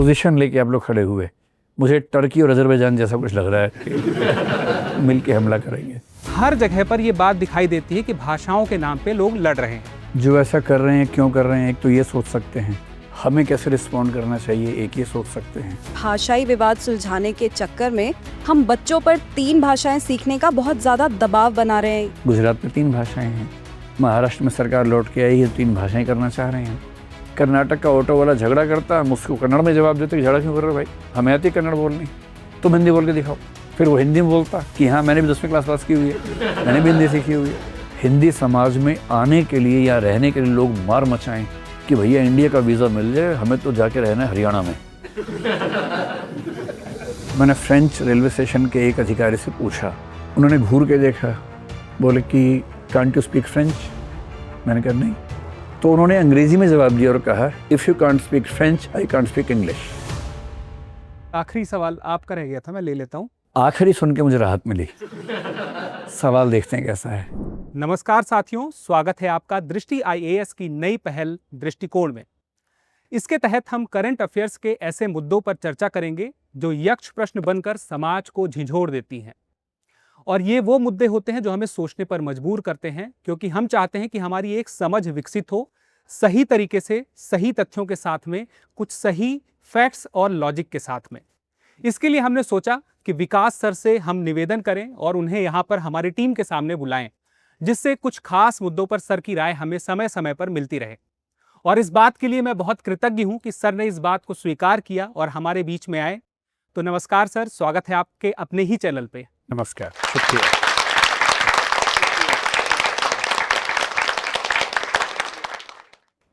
Position लेके आप लोग खड़े हुए, मुझे टर्की और अजरबैजान जैसा कुछ लग रहा है कि मिल के हमला करेंगे। हर जगह पर ये बात दिखाई देती है कि भाषाओं के नाम पे लोग लड़ रहे हैं। जो ऐसा कर रहे हैं क्यों कर रहे हैं, एक तो ये सोच सकते हैं। हमें कैसे रिस्पॉन्ड करना चाहिए, एक ये सोच सकते हैं। भाषाई विवाद सुलझाने के चक्कर में हम बच्चों पर 3 भाषाएं सीखने का बहुत ज्यादा दबाव बना रहे हैं। गुजरात में 3 भाषाएं हैं, महाराष्ट्र में सरकार लौट के आई है 3 भाषाएं करना चाह रहे हैं। कर्नाटक का ऑटो वाला झगड़ा करता, हम उसको कन्नड़ में जवाब देते कि झगड़ा क्यों कर रहे हो भाई, हमें आती कन्नड़ बोलनी, तुम हिंदी बोल के दिखाओ। फिर वो हिंदी में बोलता कि हाँ मैंने भी 10वीं क्लास पास की हुई है, मैंने भी हिंदी सीखी हुई है। हिंदी समाज में आने के लिए या रहने के लिए लोग मार मचाएं कि भैया इंडिया का वीज़ा मिल जाए, हमें तो जाके रहना है हरियाणा में। मैंने फ्रेंच रेलवे स्टेशन के एक अधिकारी से पूछा, उन्होंने घूर के देखा, बोले कि कांट यू स्पीक फ्रेंच। मैंने कहा नहीं। तो उन्होंने अंग्रेजी में जवाब दिया और कहा, if you can't speak French I can't speak English. आखिरी सवाल आपका रह गया था, मैं ले लेता हूँ। आखिरी सुन के मुझे राहत मिली। सवाल देखते हैं कैसा है। नमस्कार साथियों, स्वागत है आपका दृष्टि IAS की नई पहल दृष्टिकोण में। इसके तहत हम करंट अफेयर्स के ऐसे मुद्दों पर चर्चा करेंगे जो यक्ष प्रश्न बनकर समाज को झिझोड़ देती हैं। और ये वो मुद्दे होते हैं जो हमें सोचने पर मजबूर करते हैं, क्योंकि हम चाहते हैं कि हमारी एक समझ विकसित हो, सही तरीके से, सही तथ्यों के साथ में, कुछ सही फैक्ट्स और लॉजिक के साथ में। इसके लिए हमने सोचा कि विकास सर से हम निवेदन करें और उन्हें यहाँ पर हमारी टीम के सामने बुलाएं, जिससे कुछ खास मुद्दों पर सर की राय हमें समय समय पर मिलती रहे। और इस बात के लिए मैं बहुत कृतज्ञ हूं कि सर ने इस बात को स्वीकार किया और हमारे बीच में आए। तो नमस्कार सर, स्वागत है आपके अपने ही चैनल पे। नमस्कार, शुक्रिया।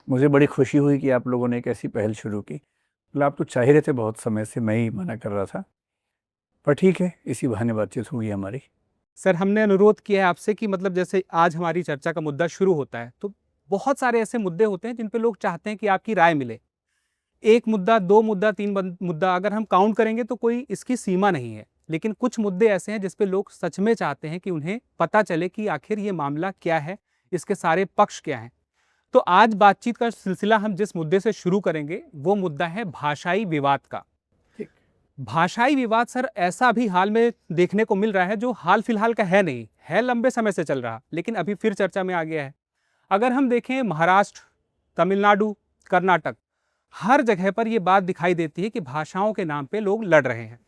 मुझे बड़ी खुशी हुई कि आप लोगों ने एक ऐसी पहल शुरू की। मतलब आप तो चाह ही रहे थे बहुत समय से, मैं ही मना कर रहा था, पर ठीक है, इसी बहाने बातचीत हुई हमारी। सर, हमने अनुरोध किया है आपसे कि मतलब जैसे आज हमारी चर्चा का मुद्दा शुरू होता है, तो बहुत सारे ऐसे मुद्दे होते हैं जिन पे लोग चाहते हैं कि आपकी राय मिले। 1 मुद्दा, 2 मुद्दा, 3 मुद्दा अगर हम काउंट करेंगे तो कोई इसकी सीमा नहीं है। लेकिन कुछ मुद्दे ऐसे हैं जिस पे लोग सच में चाहते हैं कि उन्हें पता चले कि आखिर ये मामला क्या है, इसके सारे पक्ष क्या हैं। तो आज बातचीत का सिलसिला हम जिस मुद्दे से शुरू करेंगे वो मुद्दा है भाषाई विवाद का। भाषाई विवाद सर ऐसा भी हाल में देखने को मिल रहा है जो हाल फिलहाल का है नहीं, है लंबे समय से चल रहा, लेकिन अभी फिर चर्चा में आ गया है। अगर हम देखें महाराष्ट्र, तमिलनाडु, कर्नाटक, हर जगह पर यह बात दिखाई देती है कि भाषाओं के नाम पे लोग लड़ रहे हैं।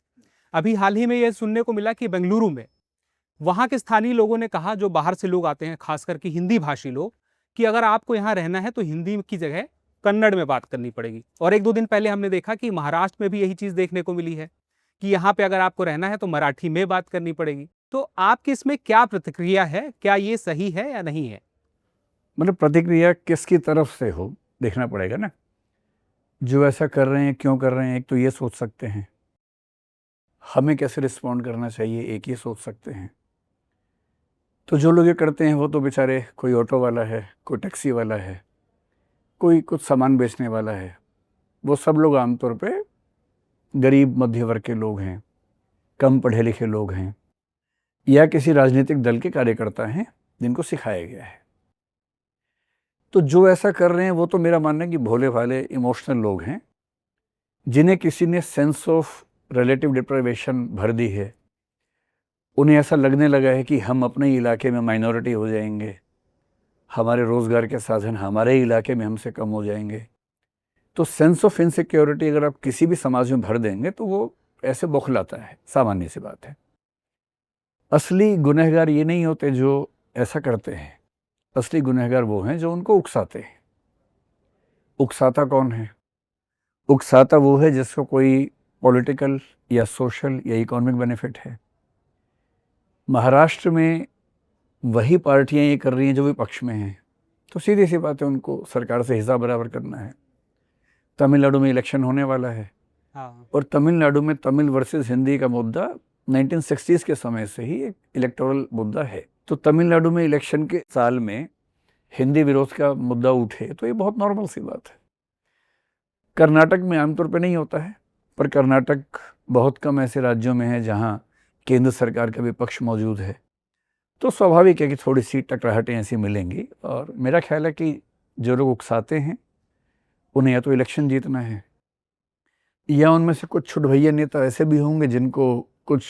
अभी हाल ही में यह सुनने को मिला कि बेंगलुरु में वहां के स्थानीय लोगों ने कहा, जो बाहर से लोग आते हैं, खासकर कि हिंदी भाषी लोग, कि अगर आपको यहाँ रहना है तो हिंदी की जगह कन्नड़ में बात करनी पड़ेगी। और 1-2 दिन पहले हमने देखा कि महाराष्ट्र में भी यही चीज देखने को मिली है कि यहाँ पे अगर आपको रहना है तो मराठी में बात करनी पड़ेगी। तो आपकी इसमें क्या प्रतिक्रिया है, क्या ये सही है या नहीं है? मतलब प्रतिक्रिया किसकी तरफ से हो देखना पड़ेगा ना। जो ऐसा कर रहे हैं क्यों कर रहे हैं, एक तो ये सोच सकते हैं। हमें कैसे रिस्पॉन्ड करना चाहिए, एक ये सोच सकते हैं। तो जो लोग ये करते हैं वो तो बेचारे, कोई ऑटो वाला है, कोई टैक्सी वाला है, कोई कुछ सामान बेचने वाला है, वो सब लोग आमतौर पे गरीब मध्य वर्ग के लोग हैं, कम पढ़े लिखे लोग हैं, या किसी राजनीतिक दल के कार्यकर्ता हैं जिनको सिखाया गया है। तो जो ऐसा कर रहे हैं वो तो मेरा मानना है कि भोले भाले इमोशनल लोग हैं, जिन्हें किसी ने सेंस ऑफ रिलेटिव डिप्राइवेशन भर दी है। उन्हें ऐसा लगने लगा है कि हम अपने इलाके में माइनॉरिटी हो जाएंगे, हमारे रोज़गार के साधन हमारे इलाके में हमसे कम हो जाएंगे। तो सेंस ऑफ इनसिक्योरिटी अगर आप किसी भी समाज में भर देंगे तो वो ऐसे बौखलाता है, सामान्य सी बात है। असली गुनहगार ये नहीं होते जो ऐसा करते हैं, असली गुनहगार वो हैं जो उनको उकसाते हैं। उकसाता कौन है? उकसाता वो है जिसको कोई पॉलिटिकल या सोशल या इकोनॉमिक बेनिफिट है। महाराष्ट्र में वही पार्टियां ये कर रही हैं जो विपक्ष में हैं, तो सीधी सी बात है, उनको सरकार से हिसाब बराबर करना है। तमिलनाडु में इलेक्शन होने वाला है। हाँ। और तमिलनाडु में तमिल वर्सेस हिंदी का मुद्दा 1960s के समय से ही एक इलेक्टोरल मुद्दा है। तो तमिलनाडु में इलेक्शन के साल में हिंदी विरोध का मुद्दा उठे तो ये बहुत नॉर्मल सी बात है। कर्नाटक में आमतौर पे नहीं होता है, पर कर्नाटक बहुत कम ऐसे राज्यों में है जहां केंद्र सरकार का विपक्ष मौजूद है। तो स्वाभाविक है कि थोड़ी सी टकराहटें ऐसी मिलेंगी। और मेरा ख्याल है कि जो लोग उकसाते हैं उन्हें या तो इलेक्शन जीतना है या उनमें से कुछ छुटभैया नेता ऐसे भी होंगे जिनको कुछ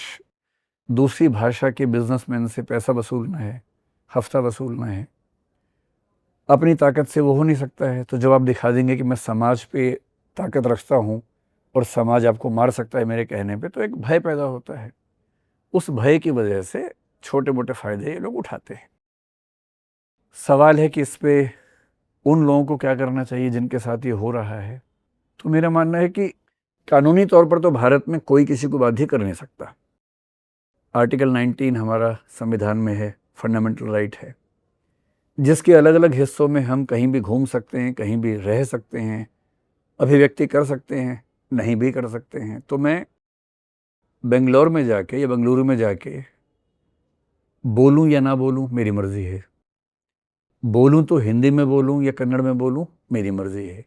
दूसरी भाषा के बिजनेसमैन से पैसा वसूलना है, हफ्ता वसूलना है, अपनी ताकत से वो हो नहीं सकता है। तो जब आप दिखा देंगे कि मैं समाज पे ताकत रखता हूँ और समाज आपको मार सकता है मेरे कहने पे, तो एक भय पैदा होता है। उस भय की वजह से छोटे मोटे फायदे ये लोग उठाते हैं। सवाल है कि इस पे उन लोगों को क्या करना चाहिए जिनके साथ ये हो रहा है। तो मेरा मानना है कि कानूनी तौर पर तो भारत में कोई किसी को बाध्य कर नहीं सकता। आर्टिकल 19 हमारा संविधान में है, फंडामेंटल राइट है, जिसके अलग अलग हिस्सों में हम कहीं भी घूम सकते हैं, कहीं भी रह सकते हैं, अभिव्यक्ति कर सकते हैं, नहीं भी कर सकते हैं। तो मैं बेंगलोर में जाके या बेंगलुरु में जाके बोलूं या ना बोलूं मेरी मर्जी है। बोलूं तो हिंदी में बोलूं या कन्नड़ में बोलूं मेरी मर्जी है।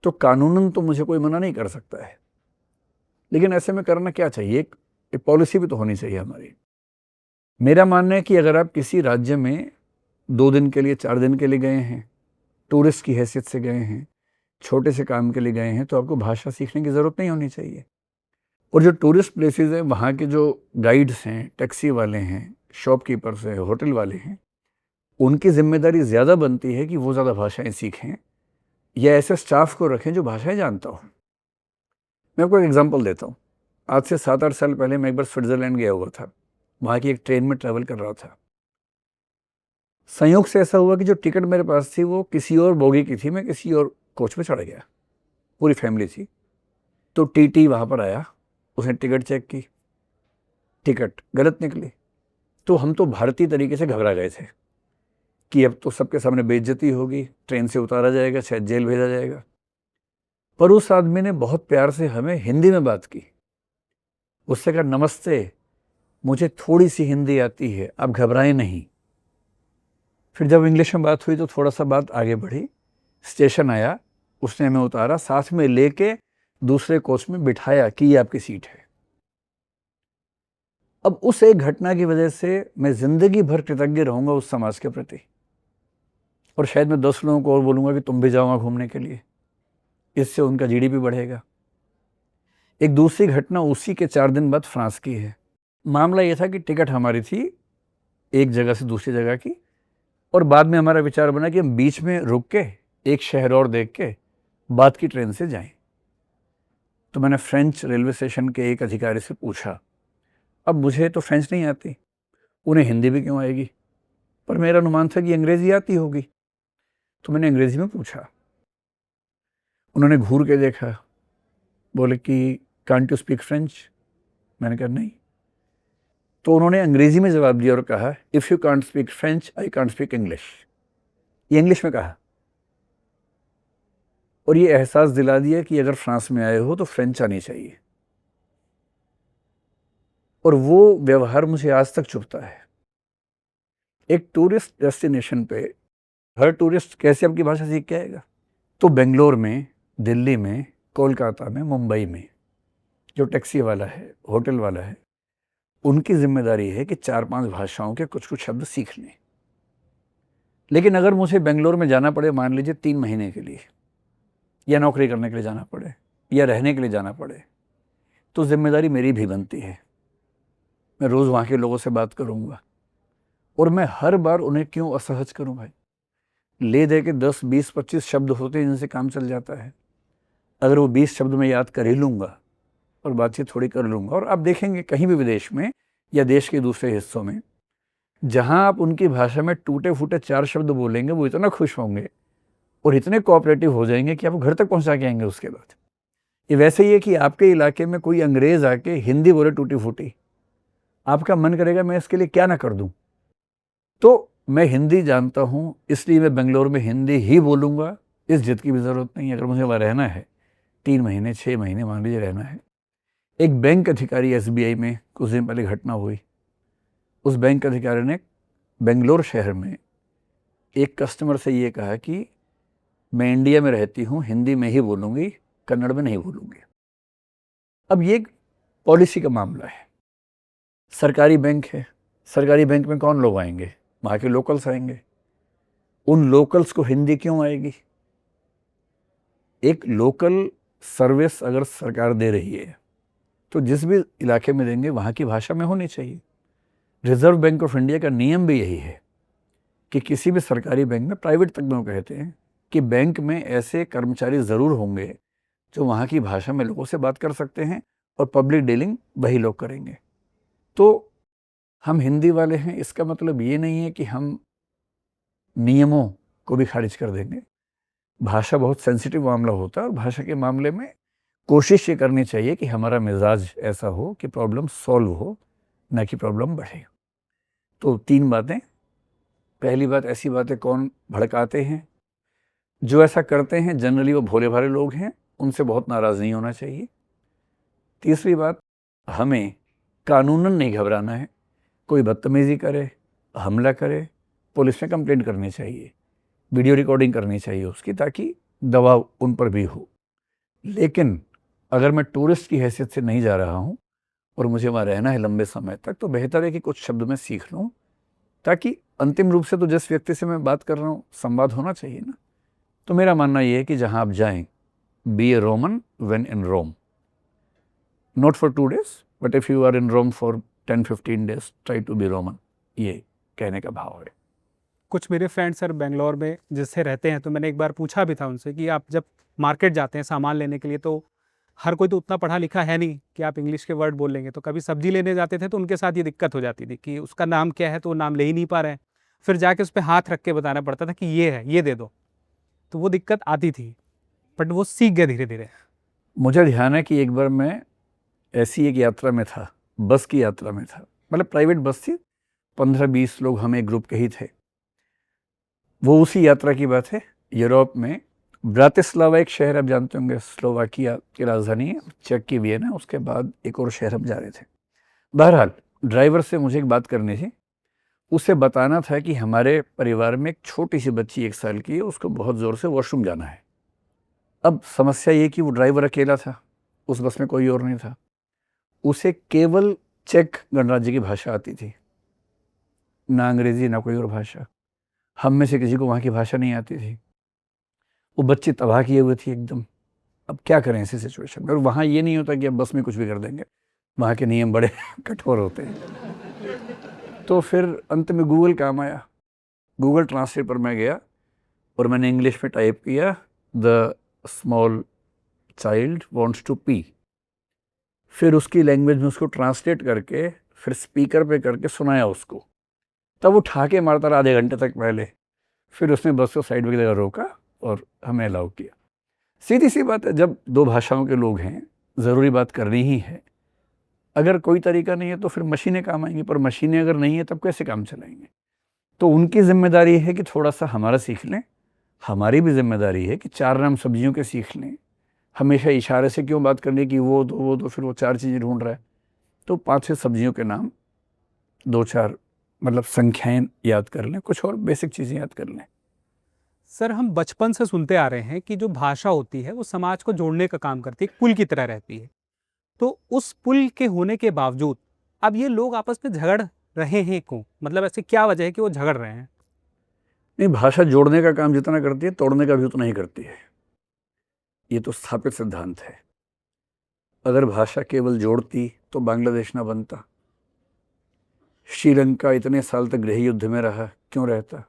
तो कानूनन तो मुझे कोई मना नहीं कर सकता है, लेकिन ऐसे में करना क्या चाहिए, एक पॉलिसी भी तो होनी चाहिए हमारी। मेरा मानना है कि अगर आप किसी राज्य में 2 दिन के लिए, 4 दिन के लिए गए हैं, टूरिस्ट की हैसियत से गए हैं, छोटे से काम के लिए गए हैं, तो आपको भाषा सीखने की ज़रूरत नहीं होनी चाहिए। और जो टूरिस्ट प्लेसेस हैं, वहाँ के जो गाइड्स हैं, टैक्सी वाले हैं, शॉपकीपर्स हैं, होटल वाले हैं, उनकी जिम्मेदारी ज़्यादा बनती है कि वो ज़्यादा भाषाएं सीखें या ऐसे स्टाफ को रखें जो भाषाएं जानता हो। मैं आपको एक एग्जांपल देता हूँ। आज से 7-8 साल पहले मैं एक बार स्विट्ज़रलैंड गया हुआ था। वहाँ की एक ट्रेन में ट्रैवल कर रहा था। संयोग से ऐसा हुआ कि जो टिकट मेरे पास थी वो किसी और बोगी की थी, मैं किसी और कोच में चढ़ गया। पूरी फैमिली थी। तो टीटी वहाँ पर आया, उसने टिकट चेक की, टिकट गलत निकली। तो हम तो भारतीय तरीके से घबरा गए थे कि अब तो सबके सामने बेइज्जती होगी, ट्रेन से उतारा जाएगा, शायद जेल भेजा जाएगा। पर उस आदमी ने बहुत प्यार से हमें हिंदी में बात की। उससे कहा, नमस्ते, मुझे थोड़ी सी हिंदी आती है, आप घबराएं नहीं। फिर जब इंग्लिश में बात हुई तो थोड़ा सा बात आगे बढ़ी। स्टेशन आया, उसने हमें उतारा, साथ में लेके दूसरे कोच में बिठाया कि ये आपकी सीट है। अब उस एक घटना की वजह से मैं जिंदगी भर कृतज्ञ रहूंगा उस समाज के प्रति, और शायद मैं 10 लोगों को और बोलूंगा कि तुम भी जाओ घूमने के लिए। इससे उनका जीडीपी बढ़ेगा। एक दूसरी घटना उसी के 4 दिन बाद फ्रांस की है। मामला यह था कि टिकट हमारी थी एक जगह से दूसरी जगह की, और बाद में हमारा विचार बना कि हम बीच में रुक के एक शहर और देख के बाद की ट्रेन से जाएं। तो मैंने फ्रेंच रेलवे स्टेशन के एक अधिकारी से पूछा। अब मुझे तो फ्रेंच नहीं आती, उन्हें हिंदी भी क्यों आएगी, पर मेरा अनुमान था कि अंग्रेज़ी आती होगी। तो मैंने अंग्रेज़ी में पूछा। उन्होंने घूर के देखा, बोले कि कांट यू स्पीक फ्रेंच। मैंने कहा नहीं। तो उन्होंने अंग्रेज़ी में जवाब दिया और कहा, if you can't speak French I can't speak English. ये इंग्लिश में कहा, और ये एहसास दिला दिया कि अगर फ्रांस में आए हो तो फ्रेंच आनी चाहिए। और वो व्यवहार मुझे आज तक चुभता है। एक टूरिस्ट डेस्टिनेशन पे हर टूरिस्ट कैसे आपकी भाषा सीख के आएगा? तो बेंगलोर में, दिल्ली में, कोलकाता में, मुंबई में जो टैक्सी वाला है, होटल वाला है, उनकी जिम्मेदारी है कि 4-5 भाषाओं के कुछ कुछ शब्द सीख लें। लेकिन अगर मुझे बेंगलोर में जाना पड़े, मान लीजिए 3 महीने के लिए, या नौकरी करने के लिए जाना पड़े, या रहने के लिए जाना पड़े, तो जिम्मेदारी मेरी भी बनती है। मैं रोज़ वहाँ के लोगों से बात करूँगा, और मैं हर बार उन्हें क्यों असहज करूँ भाई? ले दे के 10, 20, 25 शब्द होते हैं जिनसे काम चल जाता है। अगर वो 20 शब्द मैं याद कर ही लूँगा और बातचीत थोड़ी कर लूँगा, और आप देखेंगे कहीं भी विदेश में या देश के दूसरे हिस्सों में, जहाँ आप उनकी भाषा में टूटे फूटे 4 शब्द बोलेंगे, वो इतना खुश होंगे और इतने कोऑपरेटिव हो जाएंगे कि आपको घर तक पहुँचा के आएंगे उसके बाद। ये वैसे ही है कि आपके इलाके में कोई अंग्रेज़ आके हिंदी बोले टूटी फूटी, आपका मन करेगा मैं इसके लिए क्या ना कर दूँ। तो मैं हिंदी जानता हूँ, इसलिए मैं बेंगलोर में हिंदी ही बोलूँगा। इस जिद की भी ज़रूरत नहीं है। अगर मुझे वहाँ रहना है 3 महीने, 6 महीने मान लीजिए रहना है। एक बैंक अधिकारी एसबीआई में कुछ दिन पहले घटना हुई। उस बैंक अधिकारी ने बेंगलोर शहर में एक कस्टमर से ये कहा कि मैं इंडिया में रहती हूँ, हिंदी में ही बोलूँगी, कन्नड़ में नहीं बोलूँगी। अब ये एक पॉलिसी का मामला है। सरकारी बैंक है, सरकारी बैंक में कौन लोग आएंगे? वहाँ के लोकल्स आएंगे। उन लोकल्स को हिंदी क्यों आएगी? एक लोकल सर्विस अगर सरकार दे रही है तो जिस भी इलाके में देंगे वहाँ की भाषा में होनी चाहिए। रिजर्व बैंक ऑफ इंडिया का नियम भी यही है कि किसी भी सरकारी बैंक में, प्राइवेट तक में कहते हैं कि बैंक में ऐसे कर्मचारी ज़रूर होंगे जो वहाँ की भाषा में लोगों से बात कर सकते हैं और पब्लिक डीलिंग वही लोग करेंगे। तो हम हिंदी वाले हैं इसका मतलब ये नहीं है कि हम नियमों को भी खारिज कर देंगे। भाषा बहुत सेंसिटिव मामला होता है और भाषा के मामले में कोशिश ये करनी चाहिए कि हमारा मिजाज ऐसा हो कि प्रॉब्लम सॉल्व हो, ना कि प्रॉब्लम बढ़े। तो 3 बातें। पहली बात, ऐसी बातें कौन भड़काते हैं? जो ऐसा करते हैं जनरली वो भोले भाले लोग हैं, उनसे बहुत नाराज़ नहीं होना चाहिए। तीसरी बात, हमें कानूनन नहीं घबराना है। कोई बदतमीज़ी करे, हमला करे, पुलिस में कंप्लेंट करनी चाहिए, वीडियो रिकॉर्डिंग करनी चाहिए उसकी, ताकि दबाव उन पर भी हो। लेकिन अगर मैं टूरिस्ट की हैसियत से नहीं जा रहा हूँ और मुझे वहाँ रहना है लंबे समय तक, तो बेहतर है कि कुछ शब्द मैं सीख लूँ, ताकि अंतिम रूप से तो जिस व्यक्ति से मैं बात कर रहा हूँ संवाद होना चाहिए ना। तो मेरा मानना ये है कि जहाँ आप जाएं, be a Roman when in Rome, not for 2 days, but if you are in Rome for 10-15 days, try to be Roman. ये कहने का भाव है। कुछ मेरे फ्रेंड्स सर बेंगलोर में जिससे रहते हैं, तो मैंने एक बार पूछा भी था उनसे कि आप जब मार्केट जाते हैं सामान लेने के लिए, तो हर कोई तो उतना पढ़ा लिखा है नहीं कि आप इंग्लिश के वर्ड बोल लेंगे। तो कभी सब्जी लेने जाते थे तो उनके साथ ये दिक्कत हो जाती थी कि उसका नाम क्या है, तो वो नाम ले ही नहीं पा रहे हैं। फिर जाके उस पर हाथ रख के बताना पड़ता था कि ये है, ये दे दो। तो वो दिक्कत आती थी, बट वो सीख गए धीरे धीरे। मुझे ध्यान है कि एक बार मैं ऐसी एक यात्रा में था, बस की यात्रा में था, मतलब प्राइवेट बस थी, 15-20 लोग हम एक ग्रुप के ही थे। वो उसी यात्रा की बात है, यूरोप में ब्रातिस्लावा एक शहर आप जानते होंगे, स्लोवाकिया की राजधानी है, चेक की वियना, उसके बाद एक और शहर हम जा रहे थे। बहरहाल ड्राइवर से मुझे एक बात करनी थी, उसे बताना था कि हमारे परिवार में एक छोटी सी बच्ची 1 साल की है, उसको बहुत ज़ोर से वॉशरूम जाना है। अब समस्या ये कि वो ड्राइवर अकेला था, उस बस में कोई और नहीं था। उसे केवल चेक गणराज्य की भाषा आती थी, ना अंग्रेज़ी ना कोई और भाषा। हम में से किसी को वहाँ की भाषा नहीं आती थी। वो बच्ची तबाह किए हुए थी एकदम। अब क्या करें ऐसी सिचुएशन में? और वहाँ ये नहीं होता कि अब बस में कुछ भी कर देंगे, वहाँ के नियम बड़े कठोर होते हैं। तो फिर अंत में गूगल काम आया। गूगल ट्रांसलेट पर मैं गया और मैंने इंग्लिश में टाइप किया, the small child wants to pee. फिर उसकी लैंग्वेज में उसको ट्रांसलेट करके फिर स्पीकर पे करके सुनाया उसको। तब वो ठाके मारता रहा आधे घंटे तक पहले। फिर उसने बस को साइड वगैरह रोका और हमें अलाउ किया। सीधी सी बात है, जब 2 भाषाओं के लोग हैं, ज़रूरी बात करनी ही है। अगर कोई तरीका नहीं है तो फिर मशीनें काम आएंगी, पर मशीनें अगर नहीं है तब कैसे काम चलाएंगे? तो उनकी जिम्मेदारी है कि थोड़ा सा हमारा सीख लें, हमारी भी जिम्मेदारी है कि 4 नाम सब्जियों के सीख लें। हमेशा इशारे से क्यों बात करनी कि वो दो, फिर वो 4 चीज़ें ढूंढ रहा है। तो 5-6 सब्जियों के नाम, 2-4 मतलब संख्याएं याद कर लें, कुछ और बेसिक चीज़ें याद कर लें। सर हम बचपन से सुनते आ रहे हैं कि जो भाषा होती है वो समाज को जोड़ने का काम करती है, एक पुल की तरह रहती है। तो उस पुल के होने के बावजूद अब ये लोग आपस में झगड़ रहे हैं क्यों? मतलब ऐसी क्या वजह है कि वो झगड़ रहे हैं? नहीं, भाषा जोड़ने का काम जितना करती है, तोड़ने का भी उतना ही करती है। ये तो स्थापित सिद्धांत है। अगर भाषा केवल जोड़ती तो बांग्लादेश ना बनता। श्रीलंका इतने साल तक गृह युद्ध में रहा, क्यों रहता?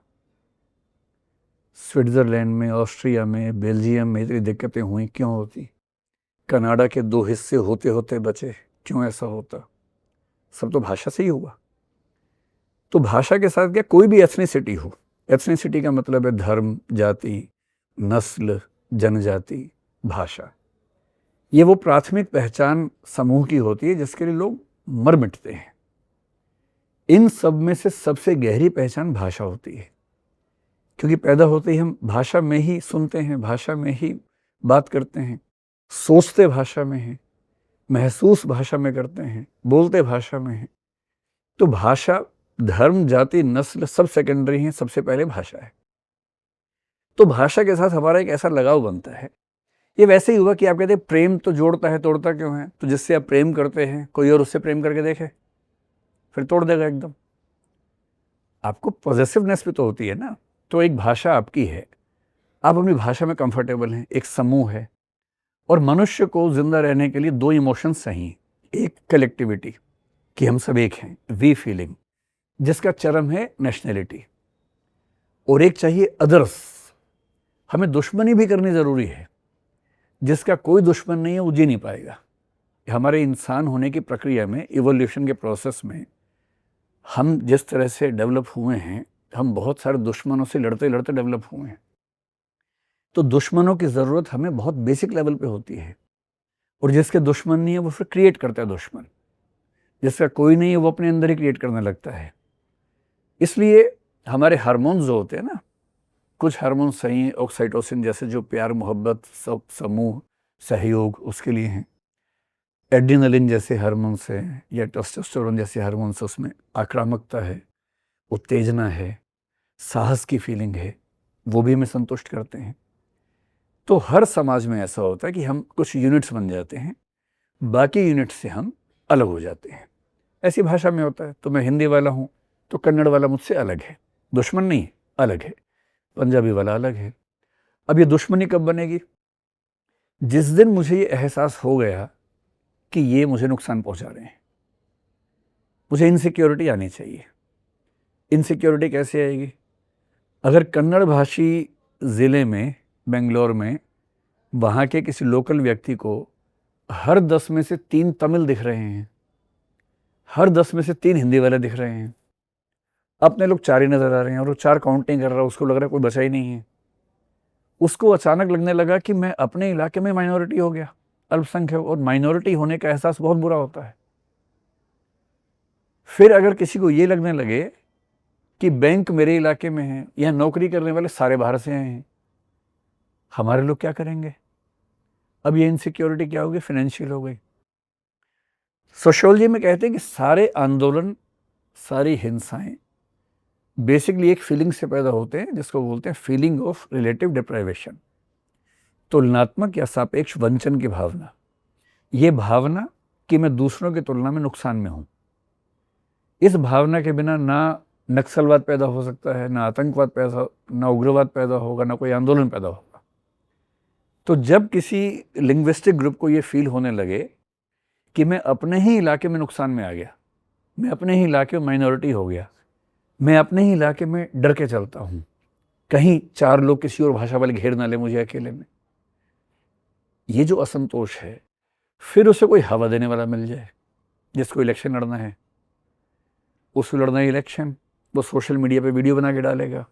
स्विट्ज़रलैंड में, ऑस्ट्रिया में, बेल्जियम में इतनी दिक्कतें हुई, क्यों होती? कनाडा के 2 हिस्से होते होते बचे, क्यों ऐसा होता? सब तो भाषा से ही हुआ। तो भाषा के साथ क्या, कोई भी एथनिसिटी हो, एथनिसिटी का मतलब है धर्म, जाति, नस्ल, जनजाति, भाषा। ये वो प्राथमिक पहचान समूह की होती है जिसके लिए लोग मर मिटते हैं। इन सब में से सबसे गहरी पहचान भाषा होती है, क्योंकि पैदा होते ही हम भाषा में ही सुनते हैं, भाषा में ही बात करते हैं, सोचते भाषा में हैं, महसूस भाषा में करते हैं, बोलते भाषा में हैं। तो भाषा, धर्म, जाति, नस्ल सब सेकेंडरी हैं, सबसे पहले भाषा है। तो भाषा के साथ हमारा एक ऐसा लगाव बनता है। ये वैसे ही हुआ कि आप कहते हैं प्रेम तो जोड़ता है, तोड़ता क्यों है? तो जिससे आप प्रेम करते हैं, कोई और उससे प्रेम करके देखे, फिर तोड़ देगा एकदम। आपको पॉजिटिवनेस भी तो होती है ना। तो एक भाषा आपकी है, आप अपनी भाषा में कंफर्टेबल हैं, एक समूह है, और मनुष्य को जिंदा रहने के लिए दो इमोशंस चाहिए, एक कलेक्टिविटी कि हम सब एक हैं, वी फीलिंग, जिसका चरम है नेशनैलिटी, और एक चाहिए अदर्स, हमें दुश्मनी भी करनी ज़रूरी है, जिसका कोई दुश्मन नहीं है वो जी नहीं पाएगा। हमारे इंसान होने की प्रक्रिया में, इवोल्यूशन के प्रोसेस में हम जिस तरह से डेवलप हुए हैं, हम बहुत सारे दुश्मनों से लड़ते लड़ते डेवलप हुए हैं। तो दुश्मनों की ज़रूरत हमें बहुत बेसिक लेवल पे होती है, और जिसके दुश्मन नहीं है वो फिर क्रिएट करता है दुश्मन, जिसका कोई नहीं है वो अपने अंदर ही क्रिएट करने लगता है। इसलिए हमारे हार्मोन्स जो होते हैं ना, कुछ हार्मोन्स सही हैं, ऑक्सीटोसिन जैसे जो प्यार मोहब्बत सब समूह सहयोग उसके लिए हैं, एड्रेनलिन जैसे हार्मोन्स हैं, या टेस्टोस्टेरोन जैसे हार्मोन्स, उसमें आक्रामकता है, उत्तेजना है, साहस की फीलिंग है, वो भी हमें संतुष्ट करते हैं। तो हर समाज में ऐसा होता है कि हम कुछ यूनिट्स बन जाते हैं, बाकी यूनिट से हम अलग हो जाते हैं। ऐसी भाषा में होता है, तो मैं हिंदी वाला हूँ तो कन्नड़ वाला मुझसे अलग है, दुश्मन नहीं है, अलग है, पंजाबी वाला अलग है। अब ये दुश्मनी कब बनेगी? जिस दिन मुझे ये एहसास हो गया कि ये मुझे नुकसान पहुंचा रहे हैं, मुझे इनसिक्योरिटी आनी चाहिए। इनसिक्योरिटी कैसे आएगी? अगर कन्नड़ भाषी ज़िले में, बेंगलोर में, वहाँ के किसी लोकल व्यक्ति को हर 10 में से 3 तमिल दिख रहे हैं, हर 10 में से 3 हिंदी वाले दिख रहे हैं, अपने लोग 4 ही नज़र आ रहे हैं, और वो 4 काउंट नहीं कर रहा, उसको लग रहा है कोई बचा ही नहीं है। उसको अचानक लगने लगा कि मैं अपने इलाके में माइनॉरिटी हो गया, अल्पसंख्यक, और माइनॉरिटी होने का एहसास बहुत बुरा होता है। फिर अगर किसी को ये लगने लगे कि बैंक मेरे इलाके में है, यहाँ नौकरी करने वाले सारे बाहर से आए हैं, हमारे लोग क्या करेंगे? अब ये इनसिक्योरिटी क्या होगी? फाइनेंशियल हो गई। सोशियोलॉजी में कहते हैं कि सारे आंदोलन, सारी हिंसाएं बेसिकली एक फीलिंग से पैदा होते हैं, जिसको बोलते हैं फीलिंग ऑफ रिलेटिव डिप्राइवेशन, तुलनात्मक या सापेक्ष वंचन की भावना। ये भावना कि मैं दूसरों की तुलना में नुकसान में हूँ, इस भावना के बिना ना नक्सलवाद पैदा हो सकता है, ना आतंकवाद पैदा, ना उग्रवाद पैदा होगा, ना कोई आंदोलन पैदा होगा। तो जब किसी लिंग्विस्टिक ग्रुप को ये फील होने लगे कि मैं अपने ही इलाके में नुकसान में आ गया, मैं अपने ही इलाके में माइनॉरिटी हो गया, मैं अपने ही इलाके में डर के चलता हूँ, कहीं 4 लोग किसी और भाषा वाले घेर ना ले मुझे अकेले में, ये जो असंतोष है, फिर उसे कोई हवा देने वाला मिल जाए, जिसको इलेक्शन लड़ना है, उसको लड़ना है इलेक्शन, वो सोशल मीडिया पे वीडियो बना के डालेगा,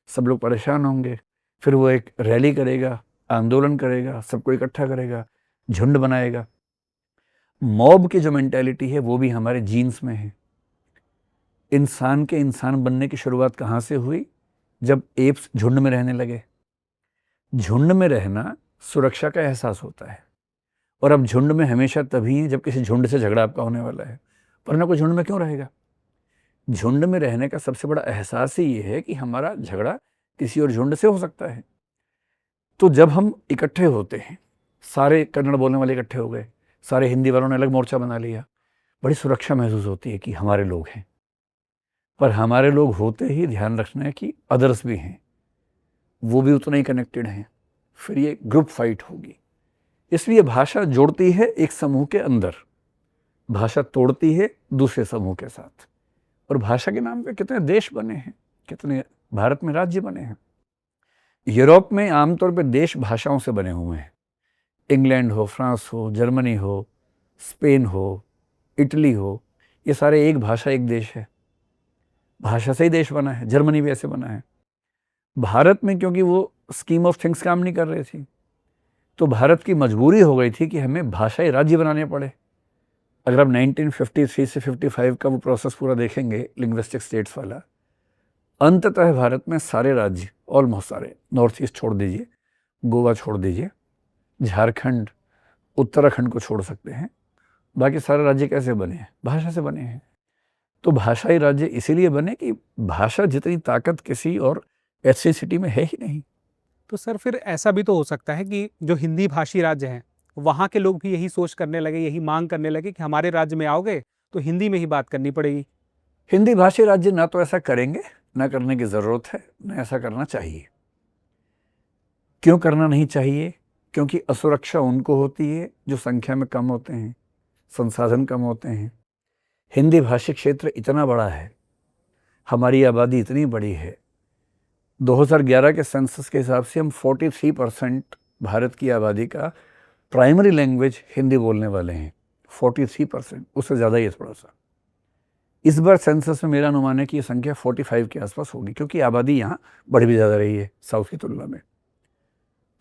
सब लोग परेशान होंगे, फिर वो एक रैली करेगा, आंदोलन करेगा, सबको इकट्ठा करेगा, झुंड बनाएगा। मॉब की जो मेंटालिटी है वो भी हमारे जीन्स में है। इंसान के इंसान बनने की शुरुआत कहाँ से हुई? जब एप्स झुंड में रहने लगे। झुंड में रहना सुरक्षा का एहसास होता है, और अब झुंड में हमेशा तभी है जब किसी झुंड से झगड़ा आपका होने वाला है, वरना कोई झुंड में क्यों रहेगा? झुंड में रहने का सबसे बड़ा एहसास ही ये है कि हमारा झगड़ा किसी और झुंड से हो सकता है। तो जब हम इकट्ठे होते हैं, सारे कन्नड़ बोलने वाले इकट्ठे हो गए, सारे हिंदी वालों ने अलग मोर्चा बना लिया, बड़ी सुरक्षा महसूस होती है कि हमारे लोग हैं। पर हमारे लोग होते ही ध्यान रखना है कि अदर्स भी हैं, वो भी उतना ही कनेक्टेड हैं, फिर ये ग्रुप फाइट होगी। इसलिए भाषा जोड़ती है एक समूह के अंदर, भाषा तोड़ती है दूसरे समूह के साथ। और भाषा के नाम पे कितने देश बने हैं, कितने भारत में राज्य बने हैं। यूरोप में आमतौर पे देश भाषाओं से बने हुए हैं, इंग्लैंड हो, फ्रांस हो, जर्मनी हो, स्पेन हो, इटली हो, ये सारे एक भाषा एक देश है, भाषा से ही देश बना है। जर्मनी भी ऐसे बना है। भारत में क्योंकि वो स्कीम ऑफ थिंग्स काम नहीं कर रही थी, तो भारत की मजबूरी हो गई थी कि हमें भाषाई राज्य बनाने पड़े। अगर आप 1953 से 55 का वो प्रोसेस पूरा देखेंगे, लिंग्विस्टिक स्टेट्स वाला, अंततः भारत में सारे राज्य, ऑलमोस्ट सारे, नॉर्थ ईस्ट छोड़ दीजिए, गोवा छोड़ दीजिए, झारखंड, उत्तराखंड को छोड़ सकते हैं, बाकी सारे राज्य कैसे बने हैं? भाषा से बने हैं। तो भाषाई राज्य इसीलिए बने कि भाषा जितनी ताकत किसी और एथनिसिटी में है ही नहीं। तो सर फिर ऐसा भी तो हो सकता है कि जो हिंदी भाषी राज्य हैं, वहाँ के लोग भी यही सोच करने लगे, यही मांग करने लगे कि हमारे राज्य में आओगे तो हिंदी में ही बात करनी पड़ेगी। हिंदी भाषी राज्य ना तो ऐसा करेंगे, ना करने की ज़रूरत है, ना ऐसा करना चाहिए। क्यों करना नहीं चाहिए? क्योंकि असुरक्षा उनको होती है जो संख्या में कम होते हैं, संसाधन कम होते हैं। हिंदी भाषी क्षेत्र इतना बड़ा है, हमारी आबादी इतनी बड़ी है। 2011 के सेंसस के हिसाब से हम 43% भारत की आबादी का प्राइमरी लैंग्वेज हिंदी बोलने वाले हैं। 43%, उससे ज़्यादा ही है थोड़ा सा। इस बार सेंसस में मेरा अनुमान है कि ये संख्या 45 के आसपास होगी, क्योंकि आबादी यहाँ बढ़ भी ज़्यादा रही है साउथ की तुलना में।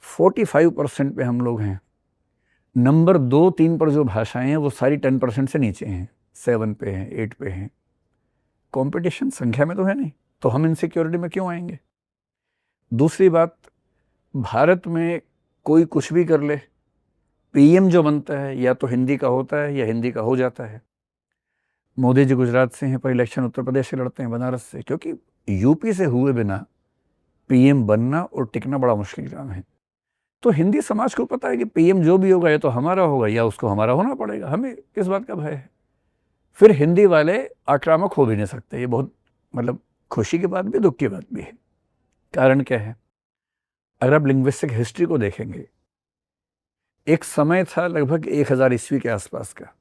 45% पे हम लोग हैं। नंबर 2-3 पर जो भाषाएं हैं वो सारी 10% से नीचे हैं, 7 पे हैं, 8 पे हैं। कंपटीशन संख्या में तो है नहीं, तो हम इनसिक्योरिटी में क्यों आएंगे? दूसरी बात, भारत में कोई कुछ भी कर ले, पीएम जो बनता है या तो हिंदी का होता है या हिंदी का हो जाता है। मोदी जी गुजरात से हैं, पर इलेक्शन उत्तर प्रदेश से लड़ते हैं, बनारस से, क्योंकि यूपी से हुए बिना पीएम बनना और टिकना बड़ा मुश्किल काम है। तो हिंदी समाज को पता है कि पीएम जो भी होगा या तो हमारा होगा या उसको हमारा होना पड़ेगा, हमें किस बात का भय है? फिर हिंदी वाले आक्रामक हो भी नहीं सकते। ये बहुत मतलब खुशी की बात भी, दुख की बात भी है। कारण क्या है? अगर आप लिंग्विस्टिक हिस्ट्री को देखेंगे, एक समय था लगभग 1000 ईस्वी के आसपास का,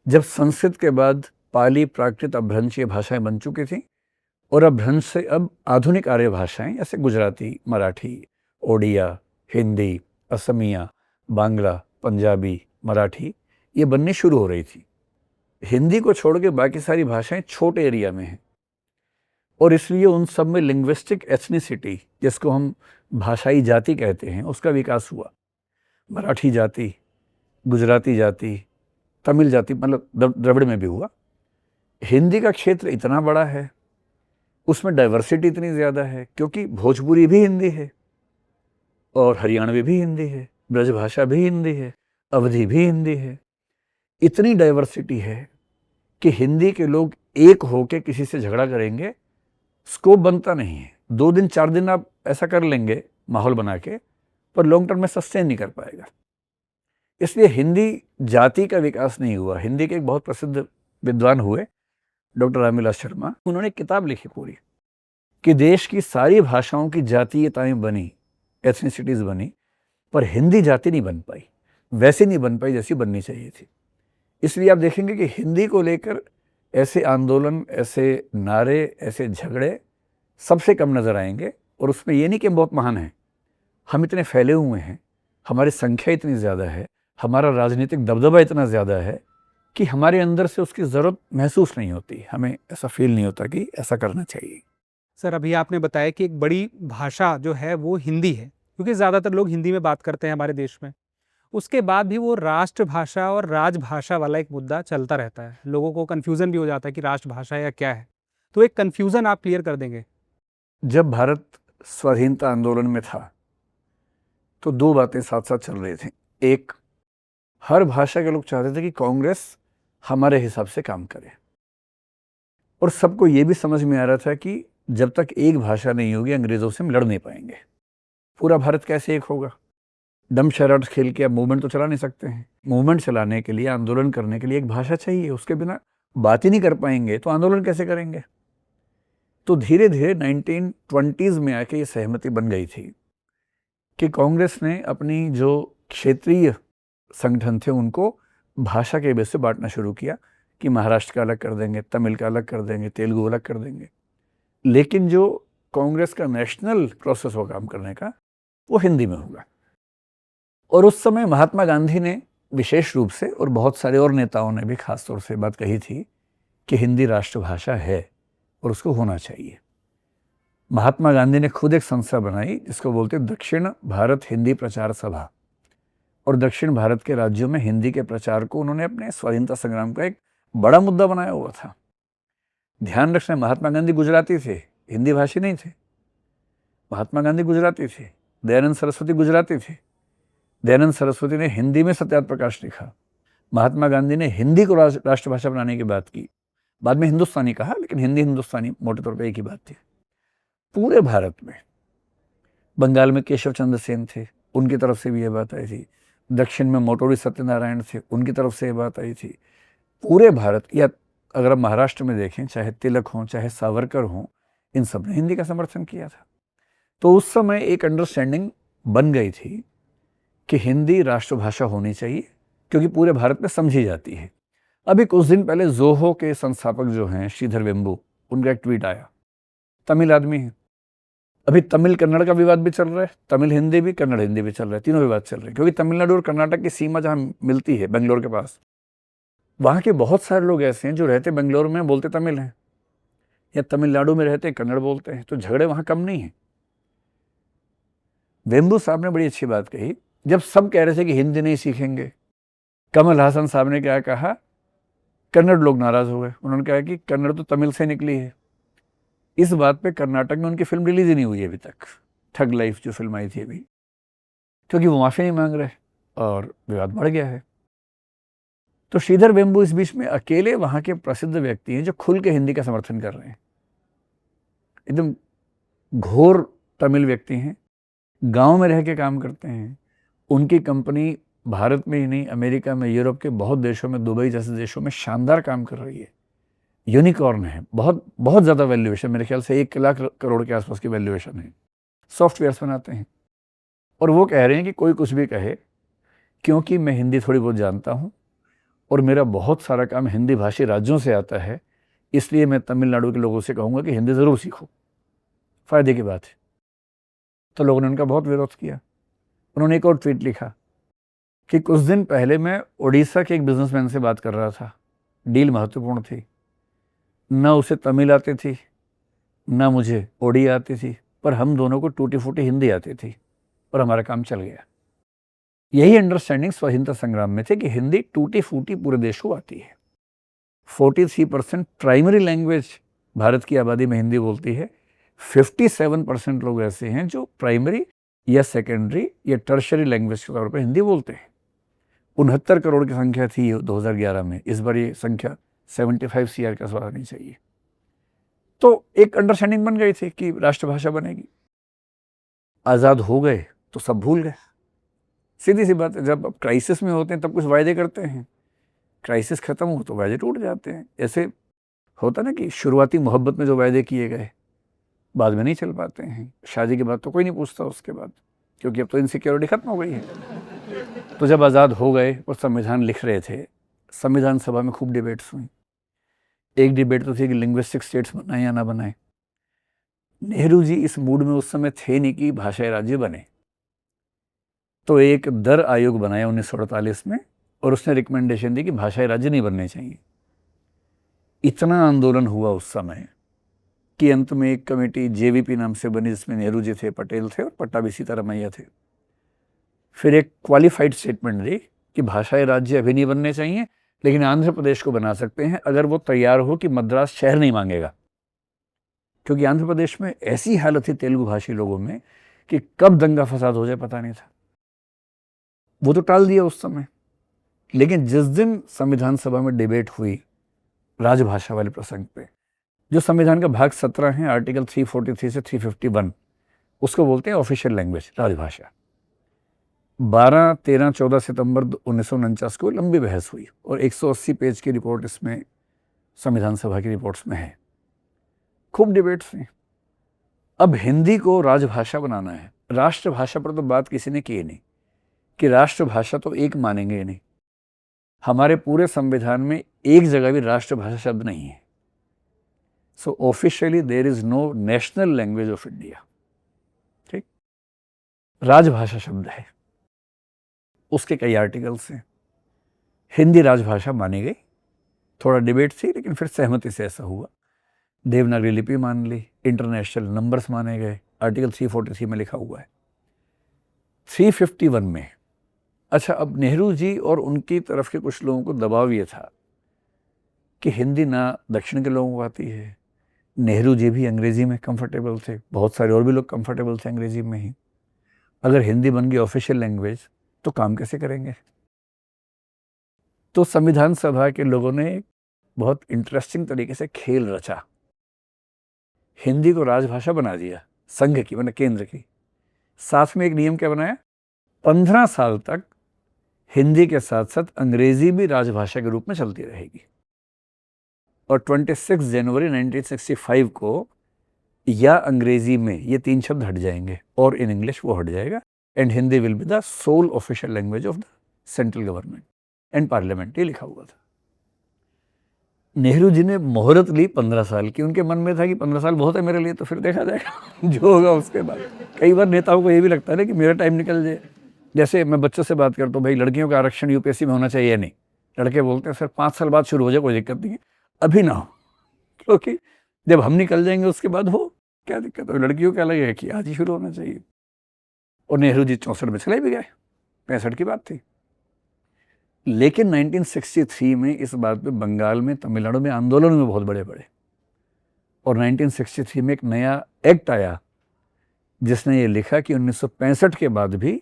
जब संस्कृत के बाद पाली, प्राकृत, अपभ्रंश ये भाषाएं बन चुकी थी, और अपभ्रंश से अब आधुनिक आर्य भाषाएं जैसे गुजराती, मराठी, ओडिया, हिंदी, असमिया, बांग्ला, पंजाबी, मराठी ये बननी शुरू हो रही थी। हिंदी को छोड़ के बाकी सारी भाषाएं छोटे एरिया में हैं, और इसलिए उन सब में लिंग्विस्टिक एथनिसिटी, जिसको हम भाषाई जाति कहते हैं, उसका विकास हुआ। मराठी जाति, गुजराती जाति, तमिल जाति, मतलब द्रविड़ में भी हुआ। हिंदी का क्षेत्र इतना बड़ा है, उसमें डाइवर्सिटी इतनी ज़्यादा है, क्योंकि भोजपुरी भी हिंदी है और हरियाणवी भी हिंदी है, ब्रजभाषा भी हिंदी है, अवधी भी हिंदी है। इतनी डाइवर्सिटी है कि हिंदी के लोग एक होके किसी से झगड़ा करेंगे, स्कोप बनता नहीं है। 2 दिन 4 दिन आप ऐसा कर लेंगे माहौल बना के, पर लॉन्ग टर्म में सस्टेन नहीं कर पाएगा। इसलिए हिंदी जाति का विकास नहीं हुआ। हिंदी के एक बहुत प्रसिद्ध विद्वान हुए डॉक्टर रामविलास शर्मा, उन्होंने एक किताब लिखी पूरी कि देश की सारी भाषाओं की जातीयताएं बनी, एथनिसिटीज बनी, पर हिंदी जाति नहीं बन पाई, वैसे नहीं बन पाई जैसी बननी चाहिए थी। इसलिए आप देखेंगे कि हिंदी को लेकर ऐसे आंदोलन, ऐसे नारे, ऐसे झगड़े सबसे कम नज़र आएंगे। और उसमें ये नहीं कि हम बहुत महान हैं, हम इतने फैले हुए हैं, हमारी संख्या इतनी ज़्यादा है, हमारा राजनीतिक दबदबा इतना ज़्यादा है कि हमारे अंदर से उसकी ज़रूरत महसूस नहीं होती, हमें ऐसा फील नहीं होता कि ऐसा करना चाहिए। सर, अभी आपने बताया कि एक बड़ी भाषा जो है वो हिंदी है, क्योंकि ज़्यादातर लोग हिंदी में बात करते हैं हमारे देश में। उसके बाद भी वो राष्ट्रभाषा और राजभाषा वाला एक मुद्दा चलता रहता है। लोगों को कन्फ्यूज़न भी हो जाता है कि राष्ट्रभाषा या क्या है। तो एक कन्फ्यूज़न आप क्लियर कर देंगे? जब भारत स्वाधीनता आंदोलन में था तो 2 बातें साथ साथ चल रही थी। एक, हर भाषा के लोग चाहते थे कि कांग्रेस हमारे हिसाब से काम करे, और सबको ये भी समझ में आ रहा था कि जब तक एक भाषा नहीं होगी अंग्रेज़ों से हम लड़ नहीं पाएंगे। पूरा भारत कैसे एक होगा? डम शराट खेल के आप मूवमेंट तो चला नहीं सकते हैं। मूवमेंट चलाने के लिए, आंदोलन करने के लिए एक भाषा चाहिए, उसके बिना बात ही नहीं कर पाएंगे तो आंदोलन कैसे करेंगे? तो धीरे धीरे 1920s में आके ये सहमति बन गई थी कि कांग्रेस ने अपनी जो क्षेत्रीय संगठन थे उनको भाषा के बेस से बांटना शुरू किया कि महाराष्ट्र का अलग कर देंगे, तमिल का अलग कर देंगे, तेलुगु अलग कर देंगे। लेकिन जो कांग्रेस का नेशनल प्रोसेस हो काम करने का, वो हिंदी में होगा। और उस समय महात्मा गांधी ने विशेष रूप से, और बहुत सारे और नेताओं ने भी खास तौर से बात कही थी कि हिंदी राष्ट्रभाषा है और उसको होना चाहिए। महात्मा गांधी ने खुद एक संस्था बनाई जिसको बोलते दक्षिण भारत हिंदी प्रचार सभा, और दक्षिण भारत के राज्यों में हिंदी के प्रचार को उन्होंने अपने स्वाधीनता संग्राम का एक बड़ा मुद्दा बनाया हुआ था। ध्यान रखना, महात्मा गांधी गुजराती थे, हिंदी भाषी नहीं थे। महात्मा गांधी गुजराती थे, दयानंद सरस्वती गुजराती थे। दयानंद सरस्वती ने हिंदी में सत्याग्रह प्रकाश लिखा। महात्मा गांधी ने हिंदी को राष्ट्रभाषा बनाने की बात की, बाद में हिंदुस्तानी कहा, लेकिन हिंदी हिंदुस्तानी मोटे तौर पर एक ही बात थी। पूरे भारत में, बंगाल में केशव चंद्र सेन थे, उनकी तरफ से भी ये बात आई थी। दक्षिण में मोटोरी सत्यनारायण थे, उनकी तरफ से ये बात आई थी। पूरे भारत, या अगर आप महाराष्ट्र में देखें, चाहे तिलक हों, चाहे सावरकर हों, इन सब ने हिंदी का समर्थन किया था। तो उस समय एक अंडरस्टैंडिंग बन गई थी कि हिंदी राष्ट्रभाषा होनी चाहिए क्योंकि पूरे भारत में समझी जाती है। अभी कुछ दिन पहले जोहो के संस्थापक जो हैं श्रीधर वेम्बू, उनका एक ट्वीट आया, तमिल आदमी है। अभी तमिल कन्नड़ का विवाद भी चल रहा है, तमिल हिंदी भी, कन्नड़ हिंदी भी चल रहा है, तीनों विवाद चल रहे हैं क्योंकि तमिलनाडु और कर्नाटक की सीमा जहाँ मिलती है बेंगलोर के पास, वहाँ के बहुत सारे लोग ऐसे हैं जो रहते बेंगलोर में बोलते तमिल हैं या तमिलनाडु में रहते कन्नड़ बोलते हैं, तो झगड़े वहाँ कम नहीं हैं। वेम्बू साहब ने बड़ी अच्छी बात कही, जब सब कह रहे थे कि हिंदी नहीं सीखेंगे, कमल हासन साहब ने क्या कहा, कन्नड़ लोग नाराज हो गए। उन्होंने कहा कि कन्नड़ तो तमिल से निकली है। इस बात पे कर्नाटक में उनकी फिल्म रिलीज ही नहीं हुई है अभी तक, ठग लाइफ जो फिल्म आई थी अभी, क्योंकि वो माफी नहीं मांग रहे और विवाद बढ़ गया है। तो श्रीधर वेम्बू इस बीच में अकेले वहां के प्रसिद्ध व्यक्ति हैं जो खुल के हिंदी का समर्थन कर रहे हैं। एकदम घोर तमिल व्यक्ति हैं, गांव में रह के काम करते हैं। उनकी कंपनी भारत में ही नहीं, अमेरिका में, यूरोप के बहुत देशों में, दुबई जैसे देशों में शानदार काम कर रही है। यूनिकॉर्न है, बहुत बहुत ज़्यादा वैल्यूएशन, मेरे ख्याल से 1 लाख करोड़ के आसपास की वैल्यूएशन है। सॉफ्टवेयर्स बनाते हैं और वो कह रहे हैं कि कोई कुछ भी कहे, क्योंकि मैं हिंदी थोड़ी बहुत जानता हूँ और मेरा बहुत सारा काम हिंदी भाषी राज्यों से आता है, इसलिए मैं तमिलनाडु के लोगों से कहूँगा कि हिंदी ज़रूर सीखो, फ़ायदे की बात है। तो लोगों ने उनका बहुत विरोध किया। उन्होंने एक और ट्वीट लिखा कि कुछ दिन पहले मैं उड़ीसा के एक बिजनेसमैन से बात कर रहा था, डील महत्वपूर्ण थी, ना उसे तमिल आती थी ना मुझे ओडी आती थी, पर हम दोनों को टूटी फूटी हिंदी आती थी और हमारा काम चल गया। यही अंडरस्टैंडिंग स्वतंत्रता संग्राम में थे कि हिंदी टूटी फूटी पूरे देश को आती है। 43% प्राइमरी लैंग्वेज भारत की आबादी में हिंदी बोलती है। 57% लोग ऐसे हैं जो प्राइमरी या सेकेंडरी या टर्शरी लैंग्वेज के तौर पर हिंदी बोलते हैं। 69 करोड़ की संख्या थी 2011 में, इस बार ये संख्या 75 CR का आसपास आनी चाहिए। तो एक अंडरस्टैंडिंग बन गई थी कि राष्ट्रभाषा बनेगी। आज़ाद हो गए तो सब भूल गए, सीधी सी बात है। जब अब क्राइसिस में होते हैं तब कुछ वायदे करते हैं, क्राइसिस खत्म हो तो वायदे टूट जाते हैं। ऐसे होता ना कि शुरुआती मोहब्बत में जो वायदे किए गए बाद में नहीं चल पाते हैं। शादी के बाद तो कोई नहीं पूछता उसके बाद, क्योंकि अब तो इनसिक्योरिटी खत्म हो गई है। तो जब आज़ाद हो गए और संविधान लिख रहे थे, संविधान सभा में खूब डिबेट्स हुई। एक डिबेट तो थी कि लिंग्विस्टिक स्टेट्स बनाए या ना बनाए। नेहरू जी इस मूड में उस समय थे नहीं कि भाषाई राज्य बने, तो एक दर आयोग बनाया 1948 में और उसने रिकमेंडेशन दी कि भाषाई राज्य नहीं बनने चाहिए। इतना आंदोलन हुआ उस समय कि अंत में एक कमेटी JVP नाम से बनी, जिसमें नेहरू जी थे, पटेल थे और पट्टाभी सीतारामैया थे। फिर एक क्वालिफाइड स्टेटमेंट दी कि भाषाई राज्य अभी नहीं बनने चाहिए, लेकिन आंध्र प्रदेश को बना सकते हैं अगर वो तैयार हो कि मद्रास शहर नहीं मांगेगा, क्योंकि आंध्र प्रदेश में ऐसी हालत थी तेलुगु भाषी लोगों में कि कब दंगा फसाद हो जाए पता नहीं था। वो तो टाल दिया उस समय। लेकिन जिस दिन संविधान सभा में डिबेट हुई राजभाषा वाले प्रसंग पे, जो संविधान का भाग 17 है, आर्टिकल 343 से 351, उसको बोलते हैं ऑफिशियल लैंग्वेज, राजभाषा। 12, 13, 14 सितंबर 1949 को लंबी बहस हुई और 180 पेज की रिपोर्ट इसमें संविधान सभा की रिपोर्ट्स में है। खूब डिबेट्स हुई। अब हिंदी को राजभाषा बनाना है। राष्ट्रभाषा पर तो बात किसी ने की नहीं कि राष्ट्रभाषा तो एक मानेंगे ही नहीं। हमारे पूरे संविधान में एक जगह भी राष्ट्रभाषा शब्द नहीं है। So officially there is no national language of India. ठीक, राजभाषा शब्द है, उसके कई आर्टिकल्स हैं। हिंदी राजभाषा मानी गई, थोड़ा डिबेट थी लेकिन फिर सहमति से ऐसा हुआ। देवनागरी लिपि मान ली, इंटरनेशनल नंबर्स माने गए, आर्टिकल 343 में लिखा हुआ है। 351 में, अच्छा, अब नेहरू जी और उनकी तरफ के कुछ लोगों को दबाव ये था कि हिंदी ना दक्षिण के लोगों को आती है। नेहरू जी भी अंग्रेजी में कंफर्टेबल थे, बहुत सारे और भी लोग कंफर्टेबल थे अंग्रेजी में ही। अगर हिंदी बन गई ऑफिशियल लैंग्वेज तो काम कैसे करेंगे? तो संविधान सभा के लोगों ने बहुत इंटरेस्टिंग तरीके से खेल रचा, हिंदी को राजभाषा बना दिया, संघ की मतलब केंद्र की। साथ में एक नियम क्या बनाया, 15 साल तक हिंदी के साथ साथ अंग्रेजी भी राजभाषा के रूप में चलती रहेगी। और 26 जनवरी 1965 को या अंग्रेजी में ये 3 शब्द हट जाएंगे और इन इंग्लिश वो हट जाएगा, and Hindi will be the sole official language of the central government and parliament, ये लिखा हुआ था। नेहरू जी ने मोहरत ली 15 साल की, उनके मन में था कि 15 साल बहुत है मेरे लिए, तो फिर देखा जाएगा जो होगा उसके बाद। कई बार नेताओं को ये भी लगता है ना कि मेरा टाइम निकल जाए। जैसे मैं बच्चों से बात करता हूँ, भाई लड़कियों का आरक्षण यूपीएससी में होना चाहिए या नहीं, लड़के बोलते हैं सर 5 साल बाद शुरू हो जाए, कोई दिक्कत नहीं है, अभी ना हो, क्योंकि जब हम निकल जाएंगे उसके बाद हो, क्या दिक्कत है। लड़कियों का अलग है कि आज ही शुरू होना चाहिए। और नेहरू जी 64 में चले भी गए, 65 की बात थी। लेकिन 1963 में इस बात पे बंगाल में, तमिलनाडु में आंदोलन में बहुत बड़े बड़े, और 1963 में एक नया एक्ट आया जिसने ये लिखा कि 1965 के बाद भी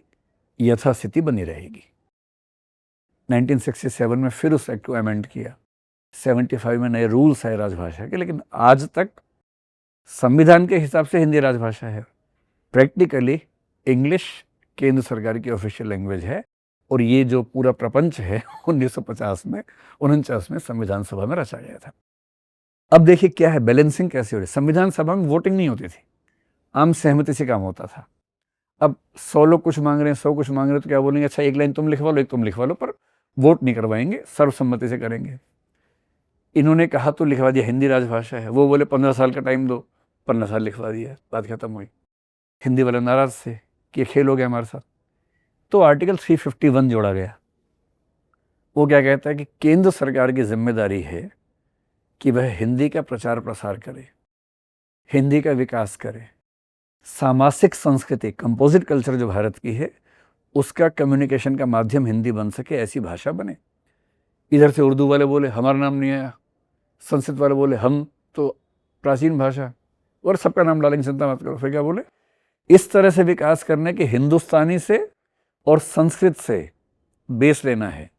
यथास्थिति बनी रहेगी। 1967 में फिर उस एक्ट को अमेंड किया, 75 में नए रूल्स आए राजभाषा के, लेकिन आज तक संविधान के हिसाब से हिंदी राजभाषा है। प्रैक्टिकली इंग्लिश केंद्र सरकार की ऑफिशियल लैंग्वेज है, और ये जो पूरा प्रपंच है 1950 में 49 में संविधान सभा में रचा गया था। अब देखिए क्या है, बैलेंसिंग कैसे हो रही है। संविधान सभा में वोटिंग नहीं होती थी, आम सहमति से काम होता था। अब 100 लोग कुछ मांग रहे हैं, 100 कुछ मांग रहे हैं, तो क्या बोलेंगे, अच्छा एक लाइन तुम लिखवा लो, एक तुम लिखवा लो, पर वोट नहीं करवाएंगे, सर्वसम्मति से करेंगे। इन्होंने कहा तो लिखवा दिया हिंदी राजभाषा है, वो बोले 15 साल का टाइम दो, 15 साल लिखवा दिया, बात खत्म हुई। हिंदी वाले नाराज थे कि ये खेल हो गया हमारे साथ, तो आर्टिकल 351 जोड़ा गया। वो क्या कहता है कि केंद्र सरकार की जिम्मेदारी है कि वह हिंदी का प्रचार प्रसार करे, हिंदी का विकास करे, सामासिक संस्कृति, कंपोजिट कल्चर जो भारत की है, उसका कम्युनिकेशन का माध्यम हिंदी बन सके, ऐसी भाषा बने। इधर से उर्दू वाले बोले हमारा नाम नहीं आया, संस्कृत वाले बोले हम तो प्राचीन भाषा, और सबका नाम डालेंगे, चिंता मत करो। फिर क्या बोले, इस तरह से विकास करने के हिंदुस्तानी से और संस्कृत से बेस लेना है,